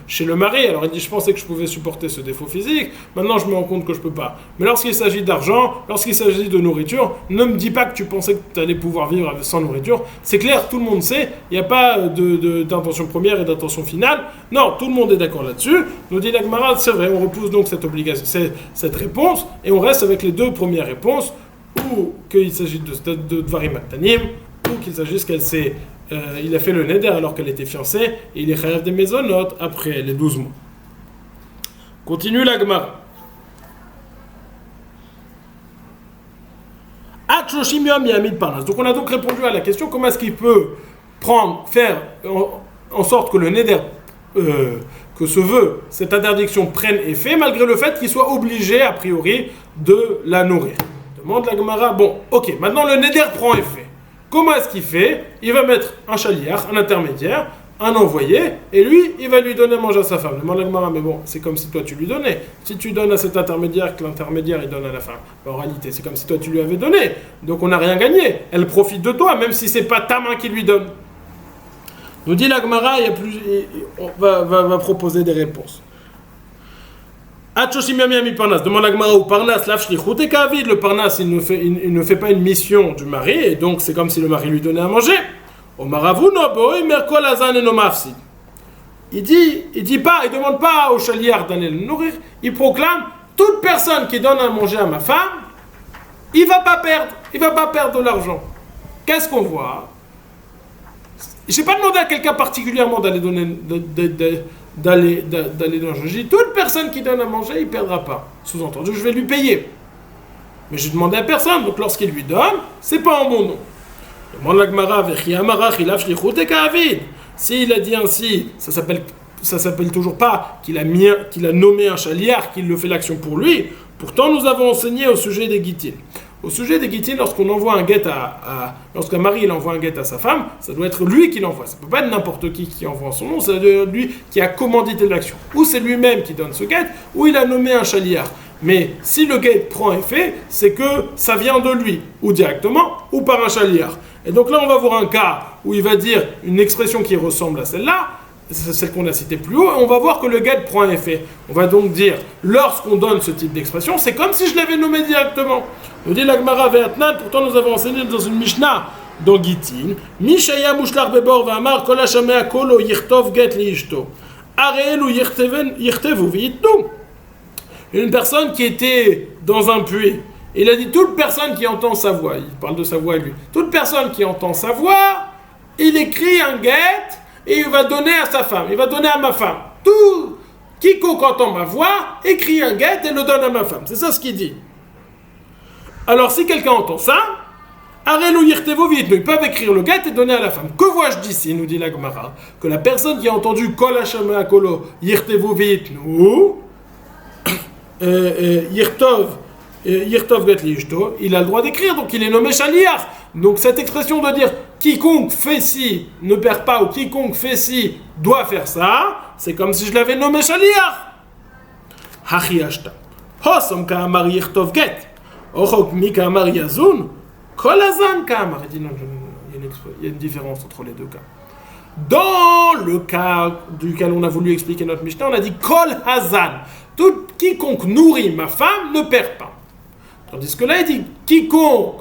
chez le mari. Alors il dit je pensais que je pouvais supporter ce défaut physique, maintenant je me rends compte que je peux pas. Mais lorsqu'il s'agit d'argent, lorsqu'il s'agit de nourriture, ne me dis pas que tu pensais que tu allais pouvoir vivre sans nourriture. C'est clair, tout le monde sait, il n'y a pas d'intention première et d'intention finale. Non, tout le monde est d'accord là-dessus. Nous dit la Gemara, c'est vrai, on repousse donc cette obligation, cette réponse, et on reste avec les deux premières réponses, ou qu'il s'agit de Dvarim Aktanim, ou qu'il s'agisse qu'elle s'est il a fait le neder alors qu'elle était fiancée et il est chayav des mésonotes après les 12 mois. Continue la Gemara. Donc on a donc répondu à la question comment est-ce qu'il peut faire en sorte que le neder, que ce vœu, cette interdiction prenne effet malgré le fait qu'il soit obligé a priori de la nourrir. Demande la Gemara, bon ok, maintenant le neder prend effet. Comment est-ce qu'il fait? Il va mettre un shaliach, un intermédiaire, un envoyé, et lui, il va lui donner à manger à sa femme. Demande la Gemara, mais bon, c'est comme si toi tu lui donnais. Si tu donnes à cet intermédiaire, que l'intermédiaire il donne à la femme. En réalité, c'est comme si toi tu lui avais donné. Donc on n'a rien gagné. Elle profite de toi, même si c'est pas ta main qui lui donne. Nous dit la Gemara, on va proposer des réponses. Demande la Gemara au Parnas, le Parnas il ne fait pas une mission du mari, et donc c'est comme si le mari lui donnait à manger. Il demande pas au chaliar d'aller le nourrir, il proclame toute personne qui donne à manger à ma femme, il va pas perdre de l'argent. Qu'est-ce qu'on voit? Je n'ai pas demandé à quelqu'un particulièrement d'aller donner d'aller dans le jeu. Toute personne qui donne à manger, il ne perdra pas. Sous-entendu, je vais lui payer. Mais je demandé à personne, donc lorsqu'il lui donne, c'est pas en mon nom. Demande la Gemara, s'il a dit ainsi, ça s'appelle toujours pas qu'il a nommé un chaliar, qu'il le fait l'action pour lui. Pourtant, nous avons enseigné au sujet des guitines. Au sujet des guitines, lorsqu'on envoie un guet lorsqu'un mari il envoie un guet à sa femme, ça doit être lui qui l'envoie. Ça ne peut pas être n'importe qui envoie son nom, c'est lui qui a commandité l'action. Ou c'est lui-même qui donne ce guet, ou il a nommé un chaliar. Mais si le guet prend effet, c'est que ça vient de lui, ou directement, ou par un chaliar. Et donc là, on va voir un cas où il va dire une expression qui ressemble à celle-là, c'est celle qu'on a citée plus haut, et on va voir que le get prend un effet. On va donc dire, lorsqu'on donne ce type d'expression, c'est comme si je l'avais nommé directement. On dit la Gemara Ve'atnan, pourtant nous avons enseigné dans une Mishnah, dans Gitin, Mishaya Mushlar Bebor Va'amar Kol Hashamea Kolo Yirtov Get Liishto. Areelu Yirtevu V'yitnu. Une personne qui était dans un puits. Il a dit, toute personne qui entend sa voix, il parle de sa voix lui, toute personne qui entend sa voix, il écrit un get et il va donner à sa femme, il va donner à ma femme. Quiconque entend ma voix, écrit un get et le donne à ma femme. C'est ça ce qu'il dit. Alors si quelqu'un entend ça, Arelu Yirtevu V'yitnu, ils peuvent écrire le get et donner à la femme. Que vois-je d'ici, nous dit la Gemara, que la personne qui a entendu Kol Hashamea Kolo Yirtevu V'yitnu, Yirtov Get Liishto, il a le droit d'écrire, donc il est nommé Shaliach. Donc cette expression de dire quiconque fait ci ne perd pas ou quiconque fait ci doit faire ça, c'est comme si je l'avais nommé Shaliach. Hachi Ashta. Hosom Ka'amar Yirtov Get. Ochok Mi Ka'amar Yazun. Kol Hazan Ka'amar. Il dit non, il y a une différence entre les deux cas. Dans le cas duquel on a voulu expliquer notre Mishnah, on a dit Kol Hazan. Tout quiconque nourrit ma femme ne perd pas. Tandis que là, il dit quiconque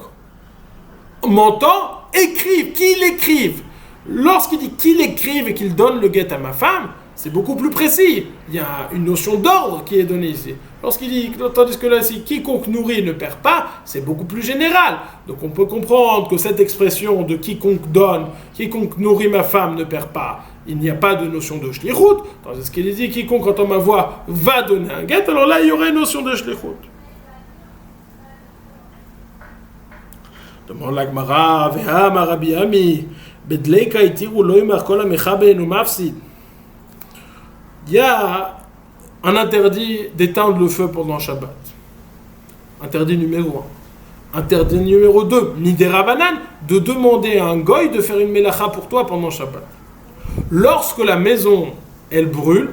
m'entend, écrive, qu'il écrive. Lorsqu'il dit qu'il écrive et qu'il donne le get à ma femme, c'est beaucoup plus précis. Il y a une notion d'ordre qui est donnée ici. Lorsqu'il dit, tandis que là, si quiconque nourrit ne perd pas, c'est beaucoup plus général. Donc on peut comprendre que cette expression de quiconque donne, quiconque nourrit ma femme ne perd pas, il n'y a pas de notion de shlichut. Tandis qu'il dit quiconque entend ma voix va donner un get, alors là il y aurait une notion de shlichut. Demande la Gemara, Ve'ama Rabbi Ami, Bedleika itiru lo yimar kol hamecha be'enu mafsid. Il y a un interdit d'éteindre le feu pendant Shabbat. Interdit numéro 1. Interdit numéro 2, Midera Banan, de demander à un goy de faire une melacha pour toi pendant Shabbat. Lorsque la maison, elle brûle,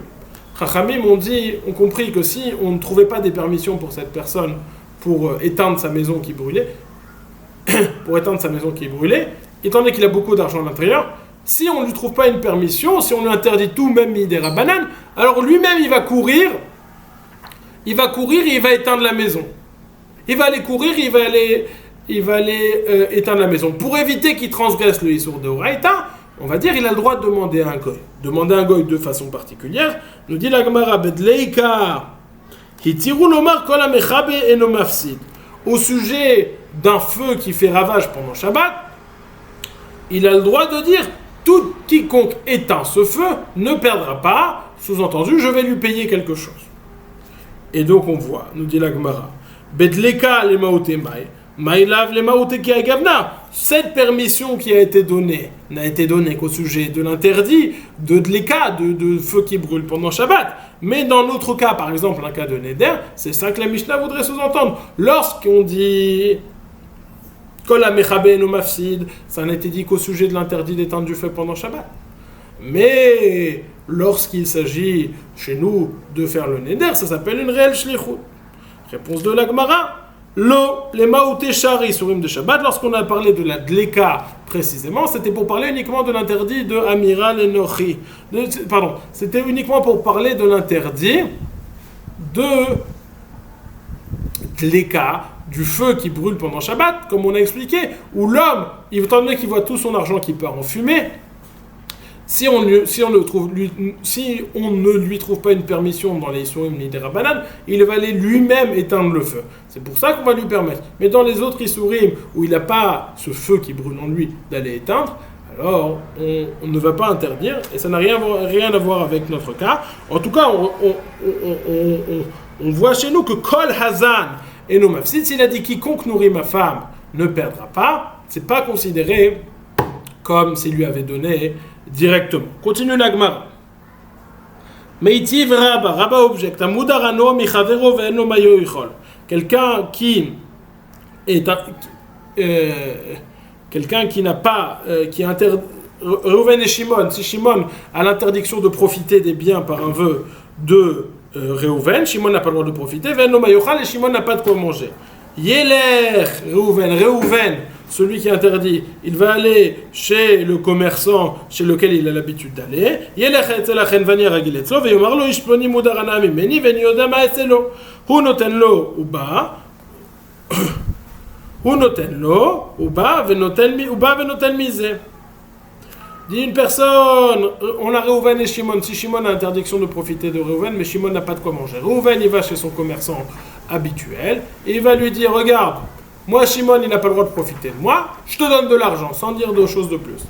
Chachamim ont compris que si on ne trouvait pas des permissions pour cette personne pour éteindre sa maison qui brûlait, étant donné qu'il a beaucoup d'argent à l'intérieur, si on ne lui trouve pas une permission, si on lui interdit tout, même Midera Banan, alors lui-même il va courir et il va éteindre la maison. Il va aller courir, il va aller éteindre la maison. Pour éviter qu'il transgresse le Issour de Oraïta, on va dire il a le droit de demander à un goy. Demander à un goy de façon particulière, nous dit la Gemara Bedleika Hitiru lomar kol hamecha be'enu mafsid. Au sujet d'un feu qui fait ravage pendant Shabbat, il a le droit de dire tout quiconque éteint ce feu ne perdra pas, sous-entendu je vais lui payer quelque chose. Et donc on voit, nous dit la Gemara, Bedleka le maotemai, maïlav le maoteki agavna. Cette permission qui a été donnée n'a été donnée qu'au sujet de l'interdit de dleka, de feu qui brûle pendant Shabbat. Mais dans notre cas, par exemple, un cas de Neder, c'est ça que la Mishnah voudrait sous-entendre. Lorsqu'on dit Kol hamecha be'enu mafsid, ça n'a été dit qu'au sujet de l'interdit d'éteindre du feu pendant Shabbat. Mais lorsqu'il s'agit chez nous de faire le Neder, ça s'appelle une réelle shlichut. Réponse de la Gemara. Lo, les maouté shari surim de Shabbat, lorsqu'on a parlé de la dleka précisément, c'était pour parler uniquement de l'interdit de Amiral et Nochi. Pardon, c'était uniquement pour parler de l'interdit de dleka, du feu qui brûle pendant Shabbat, comme on a expliqué, où l'homme, étant donné qu'il voit tout son argent qui part en fumée, si on ne lui trouve pas une permission dans les Issourim ni des Rabbanan, il va aller lui-même éteindre le feu. C'est pour ça qu'on va lui permettre. Mais dans les autres Issourim, où il n'a pas ce feu qui brûle en lui d'aller éteindre, alors on ne va pas interdire, et ça n'a rien à voir avec notre cas. En tout cas, on voit chez nous que Kol Hazan et no mafsid, s'il a dit quiconque nourrit ma femme ne perdra pas, c'est pas considéré comme s'il lui avait donné directement. Continue la Gemara. Meitiv Rabba objecte. Amudarano michavero ve'eno mayo yichol. Quelqu'un qui est quelqu'un qui n'a pas qui Reuven et Shimon, si Shimon a l'interdiction de profiter des biens par un vœu de Reuven, Shimon n'a pas le droit de profiter, ve'eno mayo yichol, et Shimon n'a pas de quoi manger. Yeler Reuven celui qui est interdit, il va aller chez le commerçant chez lequel il a l'habitude d'aller. Dit une personne, on a Reuven et Shimon. Si Shimon a interdiction de profiter de Reuven, mais Shimon n'a pas de quoi manger. Reuven, il va chez son commerçant habituel et il va lui dire, regarde, moi Shimon, il n'a pas le droit de profiter de moi, je te donne de l'argent, sans dire de choses de plus.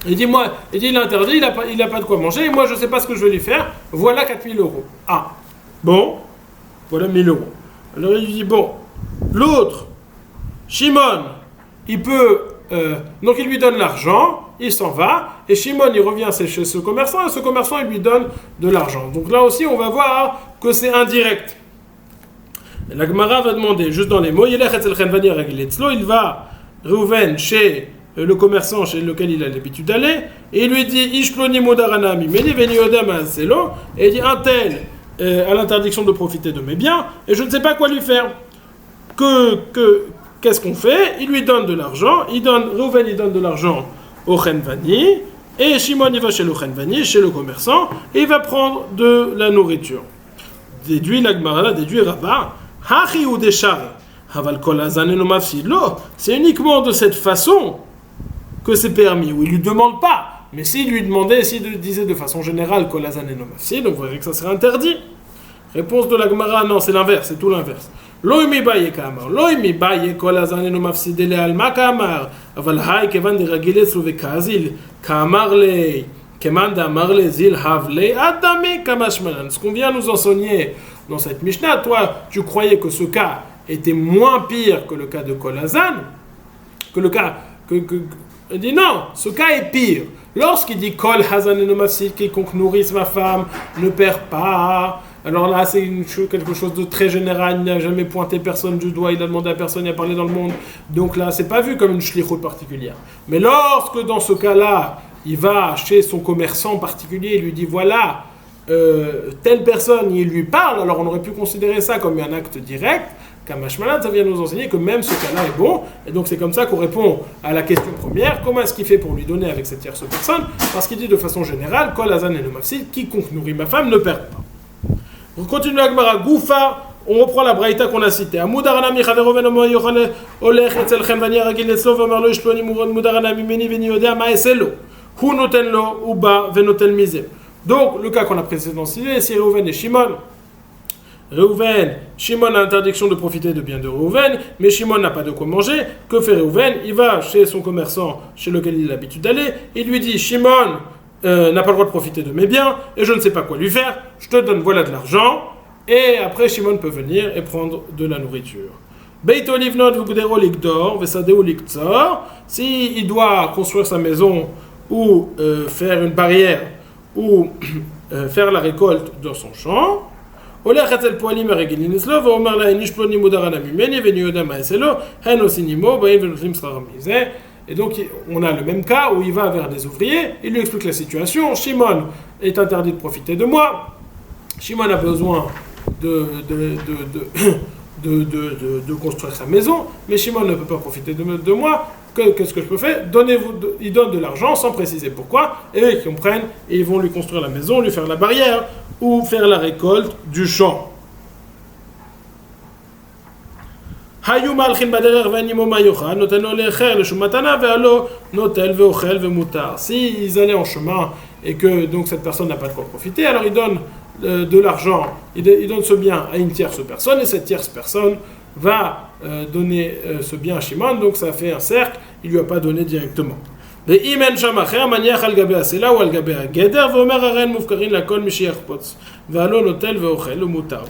Il dit, il est interdit, il n'a pas de quoi manger, et moi je ne sais pas ce que je vais lui faire, voilà 4 000 euros. Ah, bon, voilà 1 000 euros. Alors il lui dit, bon, l'autre, Shimon, il peut... donc il lui donne l'argent, il s'en va, et Shimon il revient chez ce commerçant, et ce commerçant il lui donne de l'argent. Donc là aussi on va voir que c'est indirect. Et la Gemara va demander, juste dans les mots, il va Reuven chez le commerçant chez lequel il a l'habitude d'aller, et il lui dit, Ishploni modaranami, meni veni odam aselo, et il dit, un tel a l'interdiction de profiter de mes biens, et je ne sais pas quoi lui faire. Qu'est-ce qu'on fait? Il lui donne de l'argent, Reuven il donne de l'argent au Chenvani, et Shimon il va chez le Chenvani, chez le commerçant, et il va prendre de la nourriture. Déduit la Gemara, déduit Rabbah, Hachi ou Deshar, Haval Kol Hazan eno mafsid lo, c'est uniquement de cette façon que c'est permis, où il lui demande pas, mais s'il lui demandait, s'il disait de façon générale Kol Hazan eno mafsid, donc vous voyez que ça serait interdit. Réponse de la Gemara, non, c'est l'inverse, c'est tout l'inverse. לא אם יבאי כאמר, לא אם יבאי כל הזמן אינו מפסיד אליה על מה כאמר, אבל היי כיוון דרגיל אצלו וכזיל, כאמר לי, כמאן דאמר לי זיל הב לי, אדמי כמשמען. Ce qu'on vient nous enseigner dans cette Mishnah, toi, tu croyais que ce cas était moins pire que le cas de Kol Hazan, que le cas, il dit non, ce cas est pire. Lorsqu'il dit Kol Hazan eno mafsid, quiconque nourrisse ma femme ne perd pas. Alors là, c'est quelque chose de très général, il n'a jamais pointé personne du doigt, il a demandé à personne, il a parlé dans le monde. Donc là, c'est pas vu comme une shlichut particulière. Mais lorsque, dans ce cas-là, il va chez son commerçant particulier, il lui dit, voilà, telle personne, il lui parle, alors on aurait pu considérer ça comme un acte direct. Kamashmalan, ça vient nous enseigner que même ce cas-là est bon, et donc c'est comme ça qu'on répond à la question première, comment est-ce qu'il fait pour lui donner avec cette tierce personne? Parce qu'il dit de façon générale, Kol Hazan eno mafsid, quiconque nourrit ma femme ne perd pas. On continue la Gemara. Goufa, on reprend la braïta qu'on a citée. Amudaranami chaveroven omo yochane olech etzel chenvani ragil etzlo v'amar lo ishploni mudaranami meni veni yodea ma eselo. Hu noten lo uba venoten mize. Donc le cas qu'on a précédemment cité, c'est Reuven et Shimon. Shimon a l'interdiction de profiter de biens de Reuven, mais Shimon n'a pas de quoi manger. Que fait Reuven? Il va chez son commerçant chez lequel il a l'habitude d'aller. Il lui dit, Shimon n'a pas le droit de profiter de mes biens, et je ne sais pas quoi lui faire, je te donne voilà de l'argent, et après Shimon peut venir et prendre de la nourriture. Beit olivnot v'gdero likdor v'sadeu liktzor, s'il doit construire sa maison, ou faire une barrière, ou faire la récolte dans son champ, הולך אצל פועלים הרגילים אצלו ואומר להם איש פלוני מודר עליו ממני ואני יודע מה אעשה לו, הן עושים עמו, באים ונותנים שכרם מזה. Et donc, on a le même cas où il va vers des ouvriers, il lui explique la situation. Shimon est interdit de profiter de moi. Shimon a besoin de construire sa maison, mais Shimon ne peut pas profiter de moi. Qu'est-ce que je peux faire? Il donne de l'argent sans préciser pourquoi, et eux ils comprennent, et ils vont lui construire la maison, lui faire la barrière, ou faire la récolte du champ. היו מהלכים בדרך ואין עמו מה יאכל, נותן לו לאחר לשום מתנה, והלא נוטל ואוכל ומותר. S'ils allaient en chemin et que donc cette personne n'a pas de quoi profiter, alors il donne de l'argent, il donne ce bien à une tierce personne, et cette tierce personne va donner ce bien à Shimon, donc ça fait un cercle, il ne lui a pas donné directement. ואם אין שם אחר, מניח על גבי הסלע או על גבי הגדר, ואומר הרי הם מופקרים לכל מי שיחפוץ, והלא נוטל ואוכל ומותר.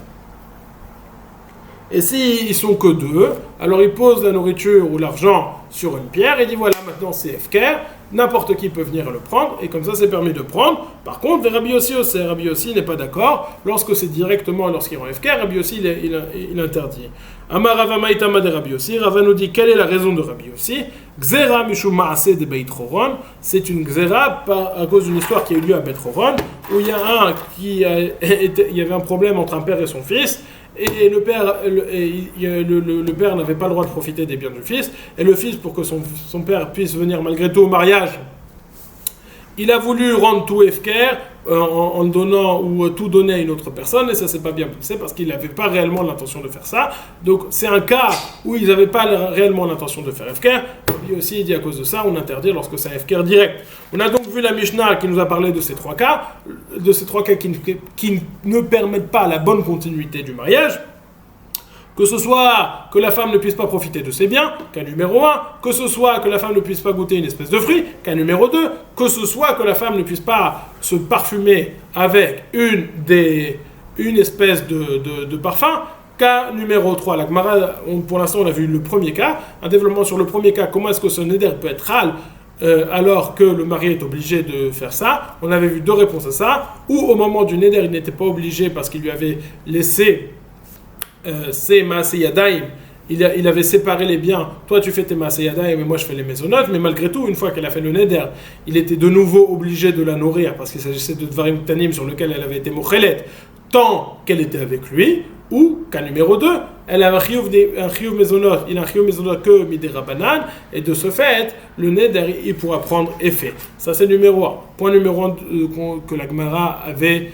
Et s'ils sont que deux, alors il pose la nourriture ou l'argent sur une pierre et dit voilà, maintenant c'est Efker, n'importe qui peut venir le prendre, et comme ça c'est permis de prendre. Par contre, Rabbi Yossi n'est pas d'accord, lorsque c'est directement lorsqu'ils ont Efker, Rabbi Yossi il interdit. Amar Rava Maïtama de Rabbi Yossi, Rava nous dit quelle est la raison de Rabbi Yossi. Gzera Mishum Maaseh de Beit Horon, c'est une Gzera à cause d'une histoire qui a eu lieu à Beit Horon, où il y avait un problème entre un père et son fils, et le père n'avait pas le droit de profiter des biens du fils, et le fils, pour que son père puisse venir malgré tout au mariage, il a voulu rendre tout Efker en donnant ou tout donner à une autre personne, et ça s'est pas bien passé parce qu'il n'avait pas réellement l'intention de faire ça. Donc c'est un cas où ils n'avaient pas réellement l'intention de faire Efker. Lui aussi il dit à cause de ça on interdit lorsque c'est Efker direct. On a donc vu la Mishnah qui nous a parlé de ces trois cas, qui ne permettent pas la bonne continuité du mariage. Que ce soit que la femme ne puisse pas profiter de ses biens, cas numéro 1, que ce soit que la femme ne puisse pas goûter une espèce de fruit, cas numéro 2, que ce soit que la femme ne puisse pas se parfumer avec une espèce de parfum, cas numéro 3. La Gemara, pour l'instant on a vu le premier cas, un développement sur le premier cas, comment est-ce que ce neder peut être ral alors que le mari est obligé de faire ça. On avait vu deux réponses à ça, ou au moment du neder il n'était pas obligé parce qu'il lui avait laissé c'est Maaseh Yadayim, il avait séparé les biens, toi tu fais tes Maaseh Yadayim et moi je fais les maisonnotes, mais malgré tout, une fois qu'elle a fait le neder, il était de nouveau obligé de la nourrir parce qu'il s'agissait de Dvarim Tanim sur lequel elle avait été mochelet tant qu'elle était avec lui, ou cas numéro 2, elle a un chiyuv maisonot, il a un chiyuv maisonot que midera banan, et de ce fait, le neder il pourra prendre effet. Ça c'est numéro 1. Point numéro 1 que la Gemara avait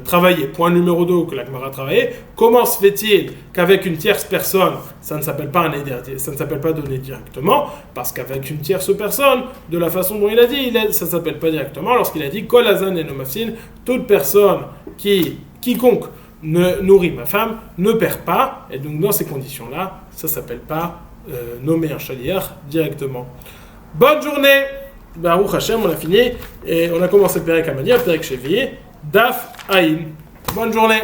travailler. Point numéro 2 que la Gemara a travaillé. Comment se fait-il qu'avec une tierce personne, ça ne s'appelle pas un neder, ça ne s'appelle pas donné directement, parce qu'avec une tierce personne, de la façon dont il a dit, ça ne s'appelle pas directement, lorsqu'il a dit Kol Hazan et Nomafsin, toute personne quiconque ne nourrit ma femme ne perd pas, et donc dans ces conditions-là, ça ne s'appelle pas nommer un shaliach directement. Bonne journée! Baruch Hashem, on a fini, et on a commencé le Perek Amani, le Perek Shevi, Daf Aïn. Bonne journée!